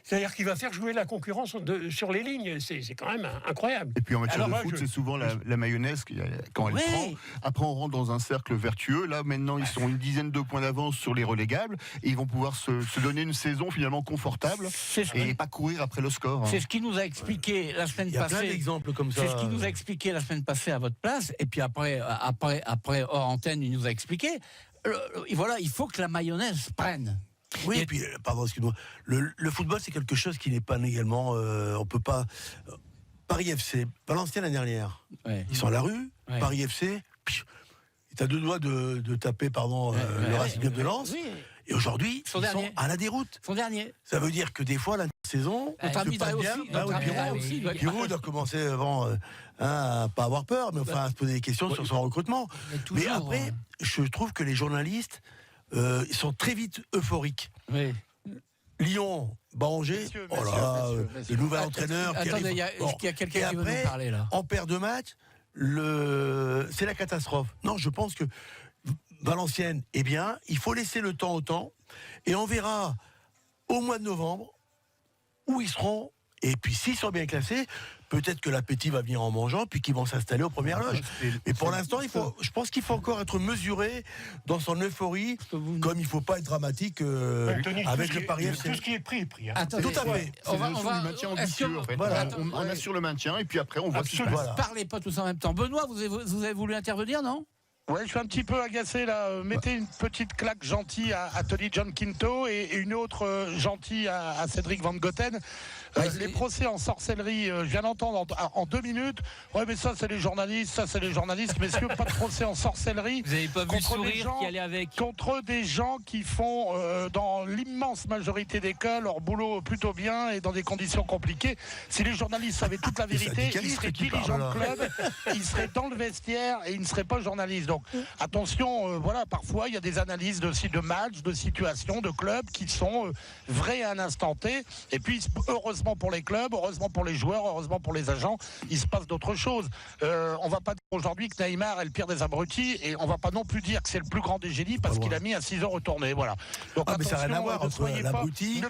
C'est-à-dire qu'il va faire jouer la concurrence sur les lignes. C'est quand même incroyable. Et puis en matière de foot, c'est souvent la mayonnaise quand elle prend. Après, on rentre dans un cercle vertueux. Là, maintenant, ils sont une dizaine de points d'avance sur les relégables. Et ils vont pouvoir se donner une saison finalement confortable et pas courir après le score. C'est ce qu'il nous a expliqué la semaine passée. Il y a plein d'exemples comme ça. C'est ce qu'il nous a expliqué la semaine passée à votre place. Et puis après hors antenne, il nous a expliqué. Voilà, il faut que la mayonnaise prenne. Oui, et puis, pardon, excuse-moi. Le football, c'est quelque chose qui n'est pas également. On peut pas. Paris FC, Valenciennes l'année dernière, ils sont à la rue. Paris FC, tu as deux doigts de taper, le Racing Club de Lens. Oui. Et aujourd'hui, ils sont à la déroute. Son dernier. Ça veut dire que des fois, la saison, se passe bien. Pierrot doit commencer avant à pas avoir peur, mais enfin à se poser des questions sur son recrutement. Mais après, je trouve que les journalistes. Ils sont très vite euphoriques. Lyon, Angers, le nouvel entraîneur. Attendez, il y a quelqu'un qui veut nous parler là. En perd 2 matchs, c'est la catastrophe. Non, je pense que Valenciennes est bien. Il faut laisser le temps au temps, et on verra au mois de novembre où ils seront. Et puis s'ils sont bien classés, peut-être que l'appétit va venir en mangeant, puis qu'ils vont s'installer aux premières loges. Mais pour l'instant, je pense qu'il faut encore être mesuré dans son euphorie, comme il ne faut pas être dramatique avec le Paris FC. Tout ce qui est pris est pris. Tout à fait. On assure le maintien, et puis après, on voit ce qui se passe. Parlez pas tous en même temps. Benoît, vous avez voulu intervenir, non? Ouais, je suis un petit peu agacé là. Mettez une petite claque gentille à Tony John Quinto et une autre gentille à Cédric Van Goten. Les procès en sorcellerie, je viens d'entendre en 2 minutes. Ouais, mais ça c'est les journalistes, messieurs, pas de procès en sorcellerie. Vous n'avez pas vu le sourire qui allait avec. Contre des gens qui font dans l'immense majorité des cas leur boulot plutôt bien et dans des conditions compliquées. Si les journalistes savaient toute la vérité, ils seraient dirigeants de club, ils seraient dans le vestiaire et ils ne seraient pas journalistes. Donc attention, voilà, parfois il y a des analyses de matchs, de situations, de clubs qui sont vraies à un instant T. Et puis heureusement pour les clubs, heureusement pour les joueurs, heureusement pour les agents, il se passe d'autres choses. On va pas dire aujourd'hui que Neymar est le pire des abrutis, et on va pas non plus dire que c'est le plus grand des génies parce qu'il a mis un ciseau retourné. Voilà. Donc mais ça n'a rien à voir entre l'abruti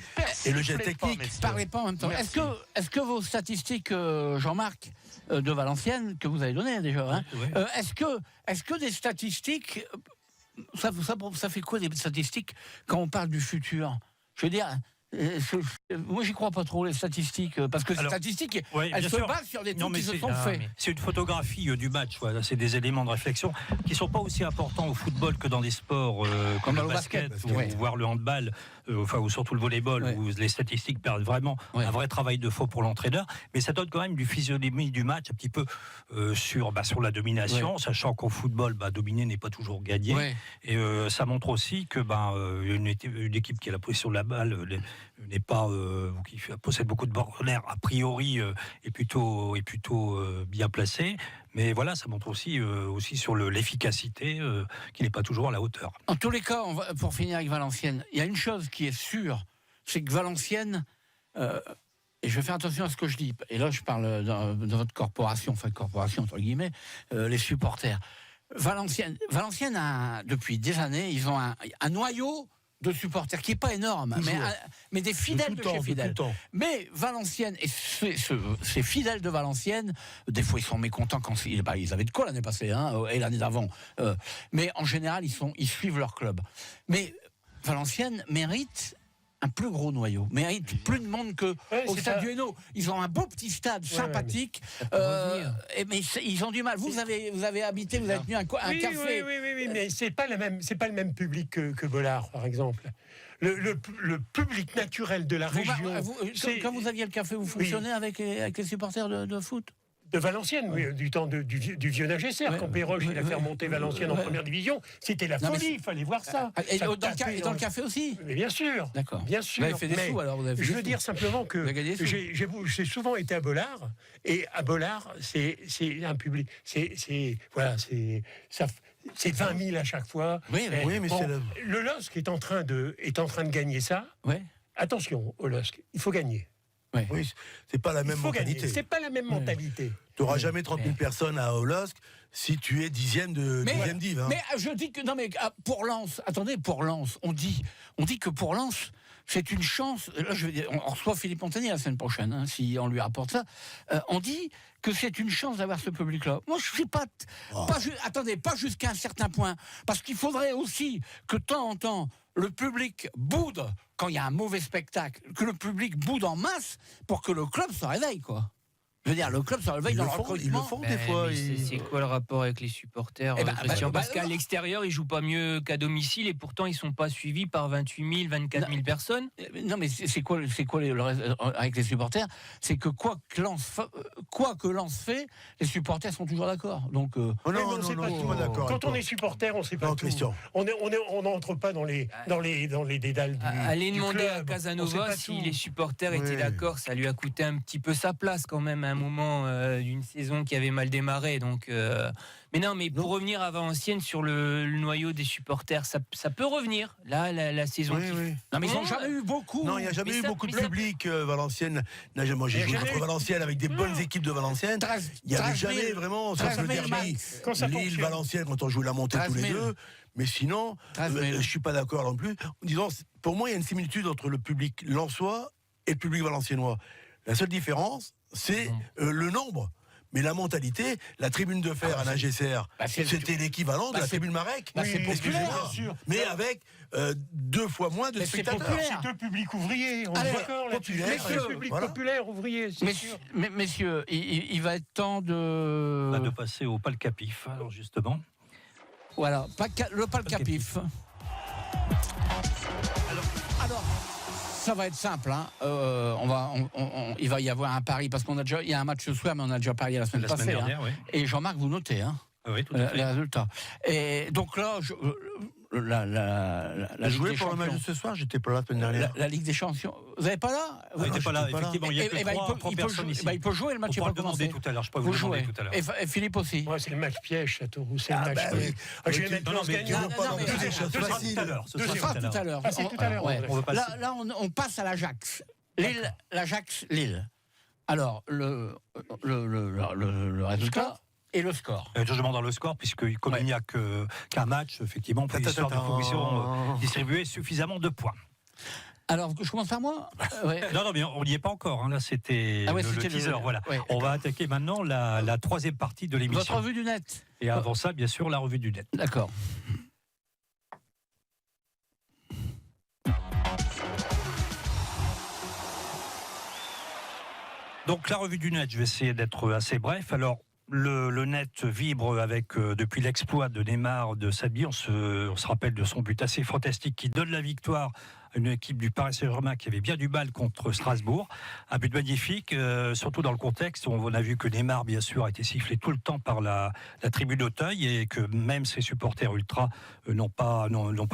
et le geste technique. Parlez pas en même temps. Est-ce que vos statistiques, Jean-Marc, de Valenciennes, que vous avez données déjà, hein, est-ce que des statistiques, ça fait quoi des statistiques quand on parle du futur? Je veux dire, moi j'y crois pas trop, les statistiques, parce que ces statistiques, elles se basent sur des trucs qui se sont faits. C'est une photographie du match, voilà, c'est des éléments de réflexion qui sont pas aussi importants au football que dans des sports comme le basket, voire le handball, ou surtout le volleyball, où les statistiques perdent vraiment un vrai travail de faux pour l'entraîneur, mais ça donne quand même du physionomie du match, un petit peu sur la domination, sachant qu'au football, dominer n'est pas toujours gagné, et ça montre aussi que une équipe qui a la position de la balle n'est pas qui possède beaucoup de bords a priori est plutôt bien placé, mais voilà, ça montre aussi sur l'efficacité qui n'est pas toujours à la hauteur. En tous les cas, pour finir avec Valenciennes, il y a une chose qui est sûre, c'est que Valenciennes, et je vais faire attention à ce que je dis, et là je parle de votre corporation, enfin corporation entre guillemets, les supporters. Valenciennes a, depuis des années, ils ont un noyau de supporters qui n'est pas énorme, mais des fidèles de chez fidèles. Mais Valenciennes, et ces fidèles de Valenciennes, des fois ils sont mécontents quand ils avaient de quoi l'année passée, et l'année d'avant. Mais en général, ils suivent leur club. Mais Valenciennes mérite un plus gros noyau, mérite plus de monde qu'au Stade du Hainaut. Ils ont un beau petit stade sympathique, mais ils ont du mal. Vous avez habité, vous avez tenu un café. Oui, mais c'est pas le même public que Bollard, par exemple. Le public naturel de la région. Quand vous aviez le café, vous fonctionnez avec les supporters de foot? De Valenciennes, du temps du vieux Nagesser, quand Péroche il a fait remonter Valenciennes en première division, c'était la folie, il fallait voir ça. Et dans le café aussi? Mais bien sûr. D'accord. Bien sûr. Vous avez fait des sous, alors vous avez fait je veux dire simplement que j'ai souvent été à Bollard, et à Bollard, c'est un public. C'est 20 000 à chaque fois. Oui, mais c'est le LOSC est en train de gagner ça. Attention au LOSC, il faut gagner. Oui, c'est pas la même mentalité. C'est pas la même mentalité. Tu n'auras jamais 30 000 personnes à LOSC si tu es dixième div. Mais je dis que pour Lens, on dit que pour Lens, c'est une chance. Là, on reçoit Philippe Montagnier la semaine prochaine, si on lui rapporte ça. On dit que c'est une chance d'avoir ce public-là. Moi, je ne sais pas. Pas jusqu'à un certain point, parce qu'il faudrait aussi que de temps en temps le public boude quand il y a un mauvais spectacle, que le public boude en masse pour que le club se réveille, quoi. Je veux dire, le club se réveille dans le recrutement. Ils le font des fois. C'est quoi le rapport avec les supporters, Christian? Parce qu'à l'extérieur, ils jouent pas mieux qu'à domicile, et pourtant ils sont pas suivis par 28 000, 24 000 personnes. Non, mais c'est quoi avec les supporters? C'est que quoi que Lens fait, les supporters sont toujours d'accord. Donc non, d'accord. Quand on est supporter, on sait pas tout. Christian. On n'entre pas dans les dédales du Allez demander club. à Casanova si les supporters étaient d'accord. Ça lui a coûté un petit peu sa place quand même, un moment d'une saison qui avait mal démarré. Donc, mais pour revenir à Valenciennes sur le noyau des supporters, ça peut revenir. Là, la saison. Non, mais ils n'ont jamais eu beaucoup. Non, il n'y a jamais eu beaucoup de public. Valenciennes. Moi, j'ai joué contre Valenciennes avec des bonnes équipes de Valenciennes. Il n'y avait jamais vraiment ça le derby. Lille, Valenciennes, quand on jouait la montée tous les deux. Mais sinon, je ne suis pas d'accord non plus. En disant, pour moi, il y a une similitude entre le public lensois et le public valenciennois. La seule différence, c'est le nombre. Mais la mentalité, la tribune de fer à Nagesser, c'était l'équivalent de la tribune Marek. C'est populaire, mais avec 2 fois moins de spectateurs. C'est deux publics ouvriers, on est d'accord là-dessus. Deux publics populaires, ouvriers, c'est sûr. Messieurs, il va être temps de passer au Palcapif, alors justement. Voilà, le Palcapif. Alors, ça va être simple. Il va y avoir un pari, parce il y a un match ce soir, mais on a déjà parié la semaine passée. Et Jean-Marc, vous notez oui, tout à fait. les résultats. Et donc là, la joué pour le match de ce soir, j'étais pas là la semaine dernière. La Ligue des Champions. Vous n'êtes pas là? Vous n'étiez pas là, effectivement. Il y a que trois personnes ici. Il peut jouer, le match n'est pas commencé. Tout à l'heure, je peux vous demander tout à l'heure. Et Philippe aussi. Moi, c'est le match piège, Châteauroux. C'est le match piège. Je vais mettre Lens gagnant. Ce sera tout à l'heure. Ce sera tout à l'heure. Ah, c'est tout à l'heure. Là, on passe à l'Ajax. L'Ajax-Lille. Alors, le résultat et le score. Je demande le score, puisque comme il n'y a qu'un match, effectivement, pour l'histoire de fonction distribuer suffisamment de points. Alors, je commence par moi. Non, mais on n'y est pas encore. Hein. Là, c'était le teaser. Voilà. Ouais, on va attaquer maintenant la troisième partie de l'émission. Votre revue du net. Et avant ça, bien sûr, la revue du net. D'accord. Donc la revue du net, je vais essayer d'être assez bref. Alors le net vibre avec depuis l'exploit de Neymar, de Sabi. On se rappelle de son but assez fantastique qui donne la victoire à une équipe du Paris Saint-Germain qui avait bien du mal contre Strasbourg. Un but magnifique, surtout dans le contexte où on a vu que Neymar, bien sûr, a été sifflé tout le temps par la tribune d'Auteuil et que même ses supporters ultras n'ont pas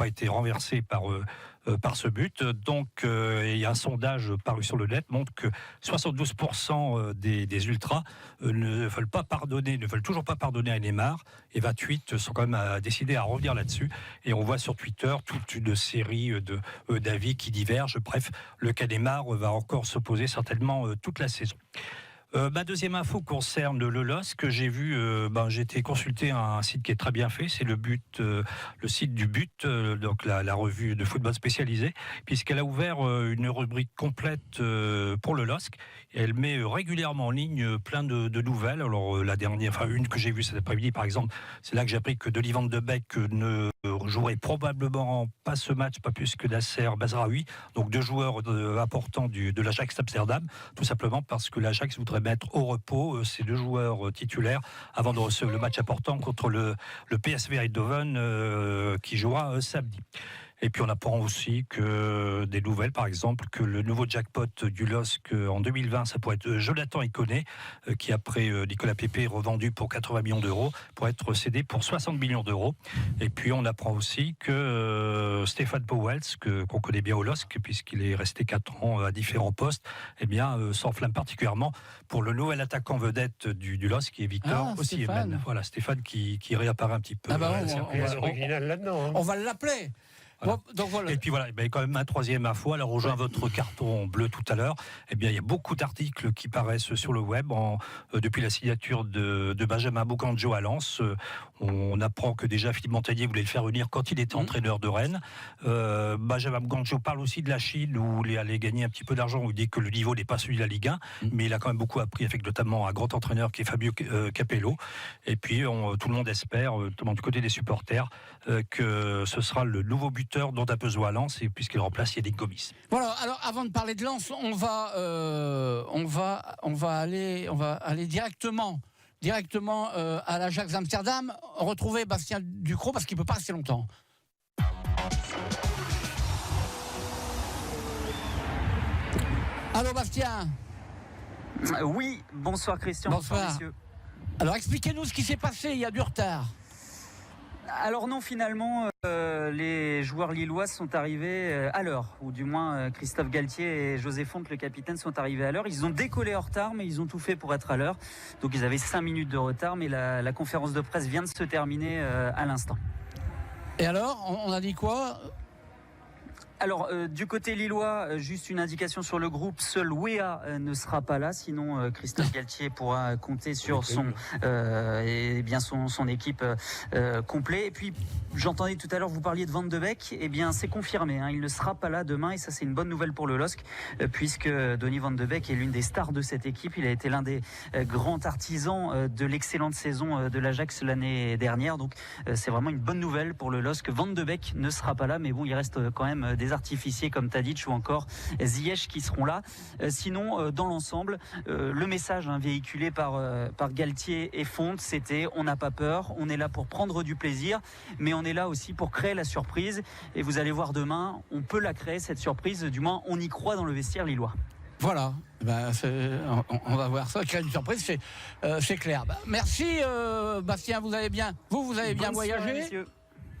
été renversés par ce but. Donc, il y a un sondage paru sur le net montre que 72% des ultras ne veulent toujours pas pardonner à Neymar, et 28 sont quand même décidés à revenir là-dessus. Et on voit sur Twitter toute une série d'avis qui divergent. Bref, le cas Neymar va encore se poser certainement toute la saison. Ma deuxième info concerne le LOSC que j'ai vu. J'ai été consulté un site qui est très bien fait, c'est le site du But, donc la revue de football spécialisée, puisqu'elle a ouvert une rubrique complète pour le LOSC. Et elle met régulièrement en ligne plein de nouvelles. Alors la dernière, une que j'ai vue cet après-midi, par exemple, c'est là que j'ai appris que Donny van de Beek ne jouerait probablement pas ce match, pas plus que Nasser Bazraoui, donc deux joueurs importants de l'Ajax Amsterdam, tout simplement parce que l'Ajax voudrait mettre au repos ces deux joueurs titulaires avant de recevoir le match important contre le PSV Eindhoven qui jouera samedi. Et puis on apprend aussi que des nouvelles, par exemple, que le nouveau jackpot du LOSC en 2020, ça pourrait être Jonathan Iconé, qui après Nicolas Pepe revendu pour 80 millions d'euros, pourrait être cédé pour 60 millions d'euros. Et puis on apprend aussi que Stéphane Pauwels, qu'on connaît bien au LOSC, puisqu'il est resté 4 ans à différents postes, s'enflamme particulièrement pour le nouvel attaquant vedette du LOSC, qui est Victor Osimhen. Voilà, Stéphane qui réapparaît un petit peu. Original là-dedans. On va l'appeler. Voilà. Donc voilà. Et puis voilà, il y a quand même un troisième info. Alors, rejoint votre carton bleu tout à l'heure. Il y a beaucoup d'articles qui paraissent sur le web depuis la signature de Benjamin Bouganjo à Lens. On apprend que déjà Philippe Montagnier voulait le faire venir quand il était entraîneur de Rennes. Benjamin Bouganjo parle aussi de la Chine où il allait gagner un petit peu d'argent. Il dit que le niveau n'est pas celui de la Ligue 1, mais il a quand même beaucoup appris avec notamment un grand entraîneur qui est Fabio Capello. Et puis tout le monde espère, notamment du côté des supporters, que ce sera le nouveau buteur dont a besoin Lens, puisqu'il remplace Yannick Gomis. Voilà. Alors avant de parler de Lens, on va aller directement à l'Ajax Amsterdam, retrouver Bastien Ducrot parce qu'il peut pas rester longtemps. Allô Bastien. Oui, bonsoir Christian. Bonsoir messieurs. Alors expliquez-nous ce qui s'est passé, il y a du retard. Alors non, finalement, les joueurs lillois sont arrivés à l'heure, ou du moins Christophe Galtier et José Fonte, le capitaine, sont arrivés à l'heure. Ils ont décollé en retard, mais ils ont tout fait pour être à l'heure. Donc ils avaient 5 minutes de retard, mais la conférence de presse vient de se terminer à l'instant. Et alors, on a dit quoi ? Alors, du côté lillois, juste une indication sur le groupe. Seul Wea ne sera pas là, sinon Christophe Galtier pourra compter sur son équipe complet. Et puis, j'entendais tout à l'heure, vous parliez de Van de Beek. Eh bien, c'est confirmé. Il ne sera pas là demain, et ça, c'est une bonne nouvelle pour le LOSC, puisque Donny Van de Beek est l'une des stars de cette équipe. Il a été l'un des grands artisans de l'excellente saison de l'Ajax l'année dernière. Donc, c'est vraiment une bonne nouvelle pour le LOSC. Van de Beek ne sera pas là, mais bon, il reste quand même des artificiers comme Tadic ou encore Ziyech qui seront là. Sinon, dans l'ensemble, le message véhiculé par Galtier et Fonte, c'était on n'a pas peur, on est là pour prendre du plaisir, mais on est là aussi pour créer la surprise. Et vous allez voir demain, on peut la créer cette surprise, du moins on y croit dans le vestiaire lillois. Voilà, on va voir ça, créer une surprise, c'est clair. Merci Bastien, vous allez bien, vous avez bien voyagé.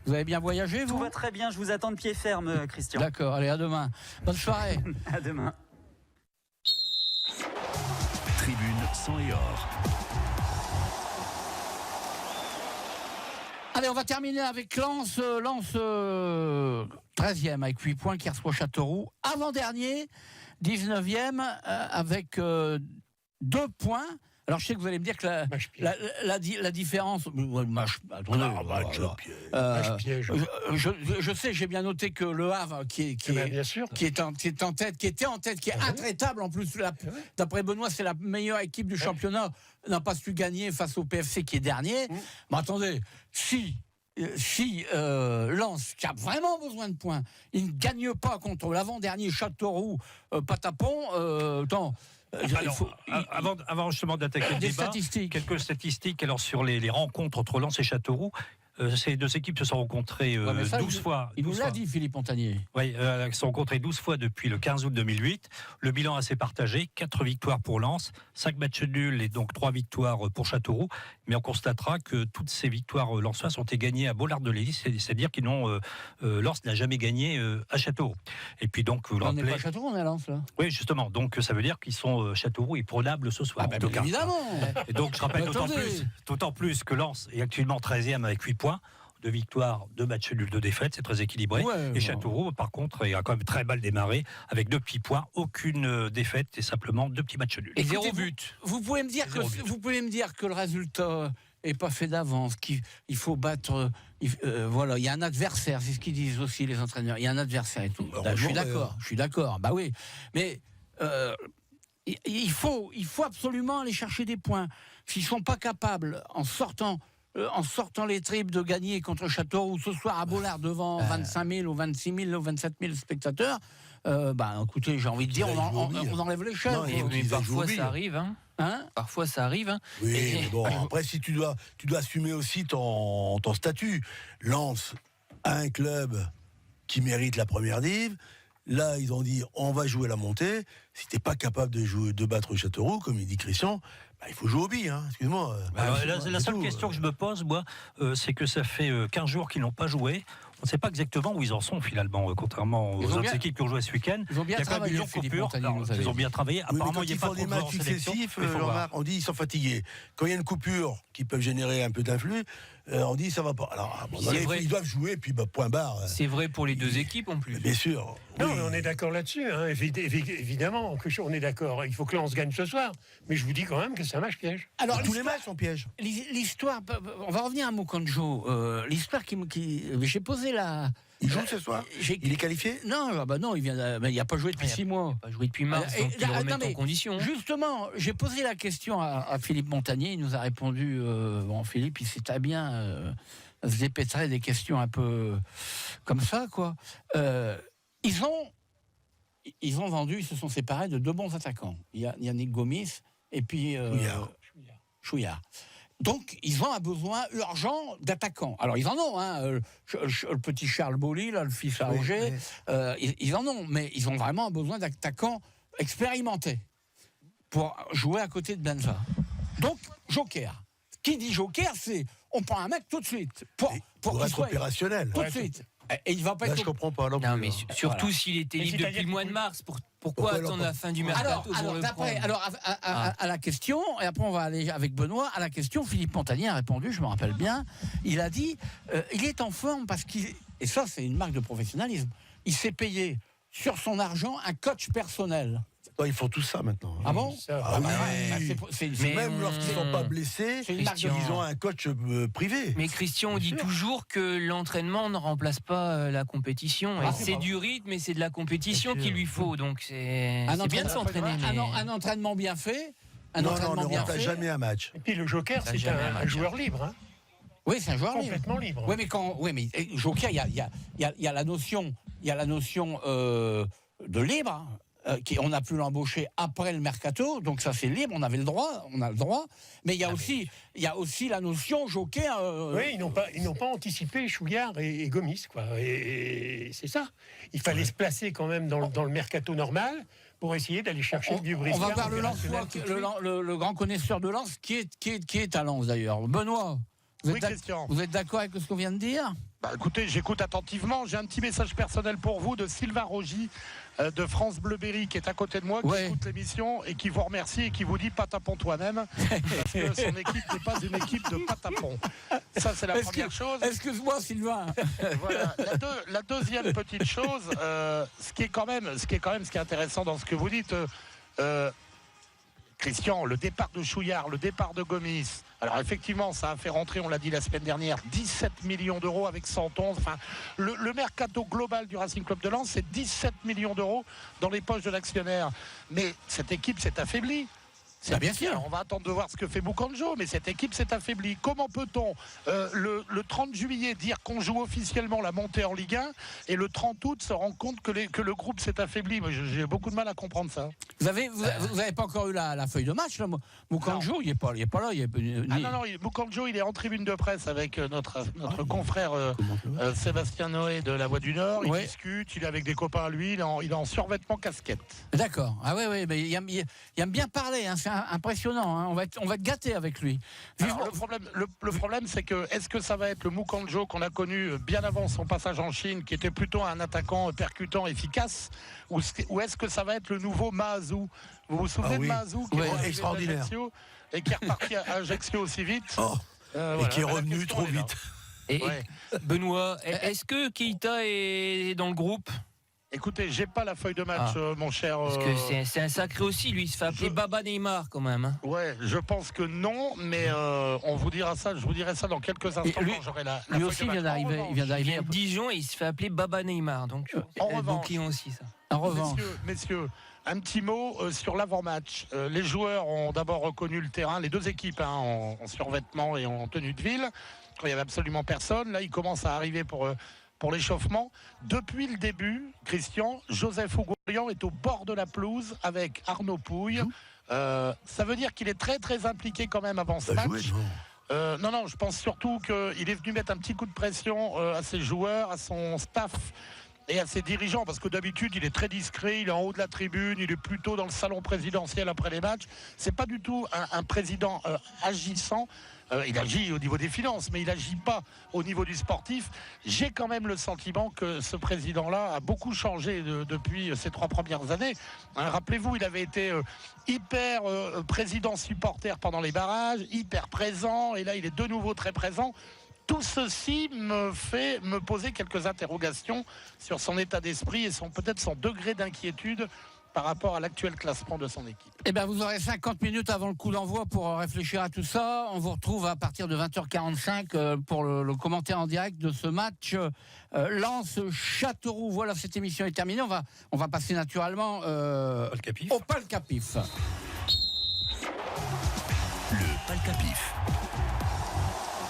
Vous avez bien voyagé, vous? Tout va très bien, je vous attends de pied ferme, Christian. D'accord, allez, à demain. Bonne soirée. À demain. Tribune sang et or. Allez, on va terminer avec Lens 13e avec 8 points qui reçoit Châteauroux. Avant-dernier, 19e avec 2 points. Alors je sais que vous allez me dire que la différence... Je sais, j'ai bien noté que le Havre, qui était en tête, qui est intraitable en plus, d'après Benoît, c'est la meilleure équipe du championnat, n'a pas su gagner face au PFC qui est dernier. Mais attendez, si Lens, qui a vraiment besoin de points, il ne gagne pas contre l'avant-dernier Châteauroux, Patapon, avant justement d'attaquer le débat, quelques statistiques. Alors sur les rencontres entre Lens et Châteauroux, ces deux équipes se sont rencontrées 12 fois. Il nous l'a dit, Philippe Montagnier. Oui, elles se sont rencontrées 12 fois depuis le 15 août 2008. Le bilan assez partagé, 4 victoires pour Lens, 5 matchs nuls et donc 3 victoires pour Châteauroux. Mais on constatera que toutes ces victoires lensoises ont été gagnées à Bollard-de-Lys, c'est-à-dire qu'ils n'ont Lens n'a jamais gagné à Châteauroux. Et puis donc vous le rappelez. On n'est pas à Châteauroux, on est à Lens là. Oui, justement. Donc ça veut dire qu'ils sont Châteauroux et prenables ce soir. Ah ben évidemment. Et donc je rappelle d'autant plus que Lens est actuellement 13e avec 8 points. 2 victoires, 2 matchs nuls, 2 défaites, c'est très équilibré. Et Châteauroux, par contre, il a quand même très mal démarré, avec 2 petits points, aucune défaite et simplement 2 petits matchs nuls. Et 0 but. Vous pouvez me dire que le résultat est pas fait d'avance, qu'il faut battre. Voilà, il y a un adversaire, c'est ce qu'ils disent aussi les entraîneurs. Il y a un adversaire et tout. Je suis d'accord. Bah oui, mais il faut absolument aller chercher des points. S'ils sont pas capables, en sortant les tripes, de gagner contre Châteauroux ce soir à Bollard devant 25 000 ou 26 000 ou 27 000 spectateurs, écoutez, j'ai envie de dire, on enlève les chaînes. Mais parfois ça arrive, parfois ça arrive. Oui, mais bon, après, si tu dois assumer aussi ton statut. Lens a un club qui mérite la première div. Là, ils ont dit, on va jouer la montée. Si t'es pas capable de battre Châteauroux, comme il dit Christian, il faut jouer au billes, excuse-moi. La seule question que je me pose, moi, c'est que ça fait 15 jours qu'ils n'ont pas joué. On ne sait pas exactement où ils en sont, finalement, contrairement aux autres équipes qui ont joué ce week-end. Ils ont bien travaillé, ils ont bien travaillé. Apparemment, il y a pas des matchs successifs. On dit ils sont fatigués. Quand il y a une coupure qui peut générer un peu d'influx, on dit ça va pas. Alors, ils doivent jouer, puis point barre. C'est vrai pour les deux équipes en plus. Bien sûr. Non, mais on est d'accord là-dessus. Évidemment, on est d'accord. Il faut que Lens gagne ce soir. Mais je vous dis quand même que c'est un match piège. Alors, tous les matchs sont pièges. L'histoire, on va revenir à Moukandjo. L'histoire qui j'ai posé là. Il joue ce soir. Il est qualifié? Non, non, il n'a pas joué depuis 6 mois. Il n'a pas joué depuis mars, donc il remet en condition. Justement, j'ai posé la question à Philippe Montagnier. Il nous a répondu. Philippe, il sait très bien se dépêtrer des questions un peu comme ça, quoi. Ils ont vendu, ils se sont séparés de 2 bons attaquants. Il y a Yannick Gomis et puis Chouillard. Donc, ils ont un besoin urgent d'attaquants. Alors, ils en ont, le petit Charles Bolly, là, le fils à Auger, ils en ont, mais ils ont vraiment besoin d'attaquants expérimentés pour jouer à côté de Benza. Donc, joker. Qui dit joker, c'est on prend un mec tout de suite pour être opérationnel. Tout de suite. Et il va pas être. Je comprends pas. Non, mais surtout s'il était libre depuis le mois de mars. Pourquoi attendre la fin du mercato à la question, et après on va aller avec Benoît, à la question, Philippe Montagnier a répondu, je me rappelle bien, il a dit, il est en forme parce et ça c'est une marque de professionnalisme, il s'est payé sur son argent un coach personnel. Ils font tout ça maintenant. Ah bon? Même lorsqu'ils ne sont pas blessés, ils ont un coach privé. Mais Christian, on dit toujours que l'entraînement ne remplace pas la compétition. C'est du rythme et c'est de la compétition qu'il lui faut. Donc c'est bien de s'entraîner. Un entraînement bien fait. On ne remplace jamais un match. Et puis le joker, c'est un joueur libre. Oui, c'est un joueur complètement libre. Oui, mais joker, il y a la notion de libre. On a pu l'embaucher après le mercato, donc ça c'est libre, on a le droit, mais il y a aussi la notion joker. Oui, ils n'ont pas anticipé Chouillard et Gomis, quoi. Et c'est ça. Il fallait se placer quand même dans le mercato normal pour essayer d'aller chercher le vieux briscard. On va voir le grand connaisseur de Lens, qui est à Lens d'ailleurs. Benoît. Oui, Christian. Vous êtes d'accord avec ce qu'on vient de dire? Écoutez, j'écoute attentivement. J'ai un petit message personnel pour vous de Sylvain Rogy de France Bleu Berry qui est à côté de moi, qui écoute l'émission et qui vous remercie et qui vous dit pas tapons toi-même parce que son équipe n'est pas une équipe de pas tapons. Ça, c'est la première chose. Excuse-moi, Sylvain. Voilà. La deuxième petite chose, ce qui est intéressant dans ce que vous dites, Christian, le départ de Chouillard, le départ de Gomis. Alors effectivement, ça a fait rentrer, on l'a dit la semaine dernière, 17 millions d'euros avec 111. Enfin, le mercato global du Racing Club de Lens, c'est 17 millions d'euros dans les poches de l'actionnaire. Mais cette équipe s'est affaiblie. Bien sûr. On va attendre de voir ce que fait Boucanjo, mais cette équipe s'est affaiblie. Comment peut-on, le 30 juillet, dire qu'on joue officiellement la montée en Ligue 1 et le 30 août se rendre compte que le groupe s'est affaibli? Moi, j'ai beaucoup de mal à comprendre ça. Vous avez pas encore eu la feuille de match, là? Boucanjo, il est pas là. Non, Boucanjo, il est en tribune de presse avec notre confrère Sébastien Noé de La Voix du Nord. Il discute, il est avec des copains à lui, il est en survêtement casquette. D'accord. Ah oui, mais il aime bien parler, hein. C'est impressionnant, hein. On va être gâtés avec lui. Alors, le problème, c'est que est-ce que ça va être le Boucanjo qu'on a connu bien avant son passage en Chine, qui était plutôt un attaquant percutant, efficace, ou est-ce que ça va être le nouveau Mahazou? Vous vous souvenez de Mahazou, qui est extraordinaire et qui est reparti à Ajaccio aussi vite et qui est revenu trop vite. Benoît, est-ce que Keita est dans le groupe? Écoutez, j'ai pas la feuille de match, mon cher. Parce que c'est un sacré aussi, lui. Il se fait appeler Baba Neymar quand même. Hein. Ouais, je pense que non, mais on vous dira ça. Je vous dirai ça dans quelques instants quand j'aurai la feuille aussi de match. Il vient d'arriver à Dijon et il se fait appeler Baba Neymar. Donc en revanche, aussi ça. En revanche, messieurs, un petit mot sur l'avant-match. Les joueurs ont d'abord reconnu le terrain, les deux équipes, en survêtement et en tenue de ville, quand il y avait absolument personne. Là, ils commencent à arriver pour l'échauffement. Depuis le début, Christian, Joseph Ougourian est au bord de la pelouse avec Arnaud Pouille. Ça veut dire qu'il est très très impliqué quand même avant ce match. Non, je pense surtout qu'il est venu mettre un petit coup de pression à ses joueurs, à son staff et à ses dirigeants, parce que d'habitude il est très discret, il est en haut de la tribune, il est plutôt dans le salon présidentiel après les matchs. C'est pas du tout un président agissant. Il agit au niveau des finances, mais il n'agit pas au niveau du sportif. J'ai quand même le sentiment que ce président-là a beaucoup changé depuis ces 3 premières années. Rappelez-vous, il avait été hyper président supporter pendant les barrages, hyper présent, et là il est de nouveau très présent. Tout ceci me fait me poser quelques interrogations sur son état d'esprit et peut-être son degré d'inquiétude par rapport à l'actuel classement de son équipe. Eh bien, vous aurez 50 minutes avant le coup d'envoi pour réfléchir à tout ça. On vous retrouve à partir de 20h45 pour le commentaire en direct de ce match Lens-Châteauroux. Voilà, cette émission est terminée. On va passer naturellement au Palcapif. Le Palcapif.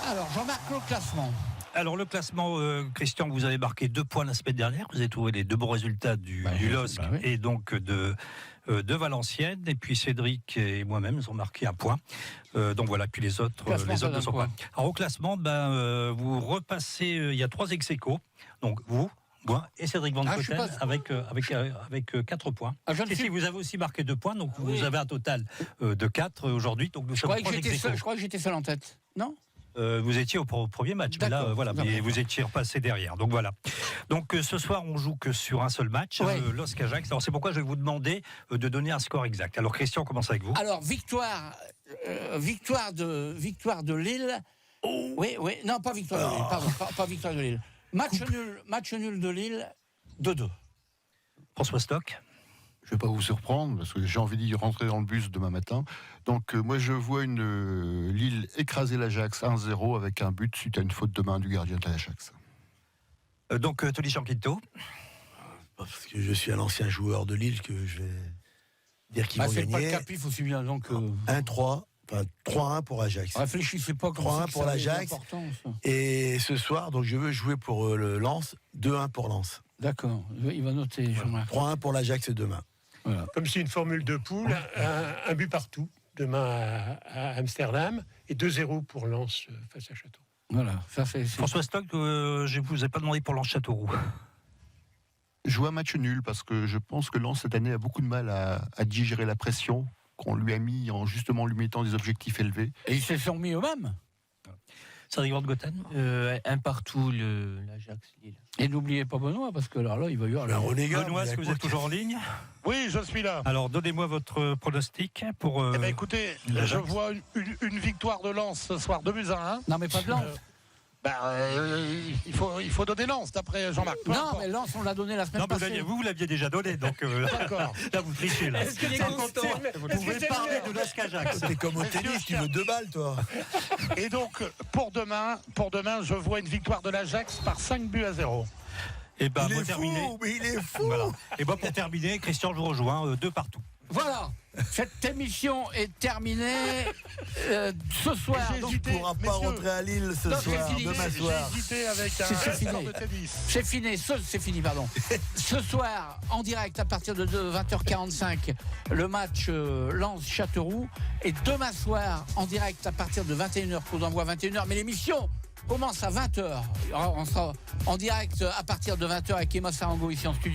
Alors, Jean-Marc, le classement. Alors le classement, Christian, vous avez marqué 2 points la semaine dernière. Vous avez trouvé les 2 bons résultats du LOSC et donc de Valenciennes. Et puis Cédric et moi-même nous avons marqué 1 point. Donc voilà, puis les autres 200 points. Alors au classement, vous repassez, il y a 3 ex-aequo. Donc vous, moi et Cédric Van Cotten avec 4 points. Si vous avez aussi marqué 2 points, donc vous avez un total de 4 aujourd'hui. Donc nous sommes 3 ex-aequo. Je crois que j'étais seul en tête, non ? Vous étiez au premier match, mais là, mais vous étiez repassé derrière. Donc voilà. Donc ce soir, on joue que sur un seul match, LOSC-Ajax. Alors c'est pourquoi je vais vous demander de donner un score exact. Alors Christian, on commence avec vous. Alors victoire de Lille. Oui, non, pas victoire de Lille. Pardon, pas victoire de Lille. Match nul de Lille, 2-2. François Stock. Je ne vais pas vous surprendre, parce que j'ai envie d'y rentrer dans le bus demain matin. Donc moi je vois une Lille écraser l'Ajax 1-0 avec un but suite à une faute de main du gardien de l'Ajax. Donc Tony Chanquito. Parce que je suis un ancien joueur de Lille que je vais dire qu'ils vont gagner. C'est pas le capif aussi bien. Donc 1-3, enfin 3-1 pour Ajax. Réfléchissez pas comme 3-1 pour l'Ajax. Et ce soir, donc je veux jouer pour le Lens, 2-1 pour Lens. D'accord, il va noter. 3-1 pour l'Ajax demain. Voilà. Comme c'est une formule de poule, un but partout demain à Amsterdam et 2-0 pour Lens face à Châteauroux. Voilà, ça c'est. François Stock, je ne vous ai pas demandé pour Lens-Châteauroux. Je vois un match nul parce que je pense que Lens cette année a beaucoup de mal à digérer la pression qu'on lui a mis en justement lui mettant des objectifs élevés. Et ils se sont mis eux-mêmes. Cédric Van Goten. Un partout, l'Ajax, Lille. Et n'oubliez pas Benoît, parce que alors là, il va y avoir la renégat. Benoît, est-ce que vous êtes toujours en ligne? Oui, je suis là. Alors, donnez-moi votre pronostic pour. Eh bien, écoutez, je vois une victoire de Lens ce soir, 2-1. Non, mais pas de Lens. Il faut donner Lens, d'après Jean-Marc. Non, mais Lens, on l'a donné la semaine passée. Vous l'aviez déjà donné, donc d'accord. Là, vous trichez. Là. Est-ce qu'il est constant? Vous pouvez parler de LOSC Ajax. C'est comme au tennis, tu veux 2 balles, toi. Et donc, pour demain, je vois une victoire de l'Ajax par 5-0. Et ben, il est fou, mais il est fou. Voilà. Et ben, pour terminer, Christian, je vous rejoins 2 partout. Voilà, cette émission est terminée ce soir. Tu ne pourras pas rentrer à Lille ce soir, demain soir. J'ai hésité avec un sport de tennis. C'est fini, pardon. Ce soir, en direct à partir de 20h45, le match Lens-Châteauroux. Et demain soir, en direct à partir de 21h, coup d'envoi 21h. Mais l'émission commence à 20h. On sera en direct à partir de 20h avec Emma Sarango ici en studio.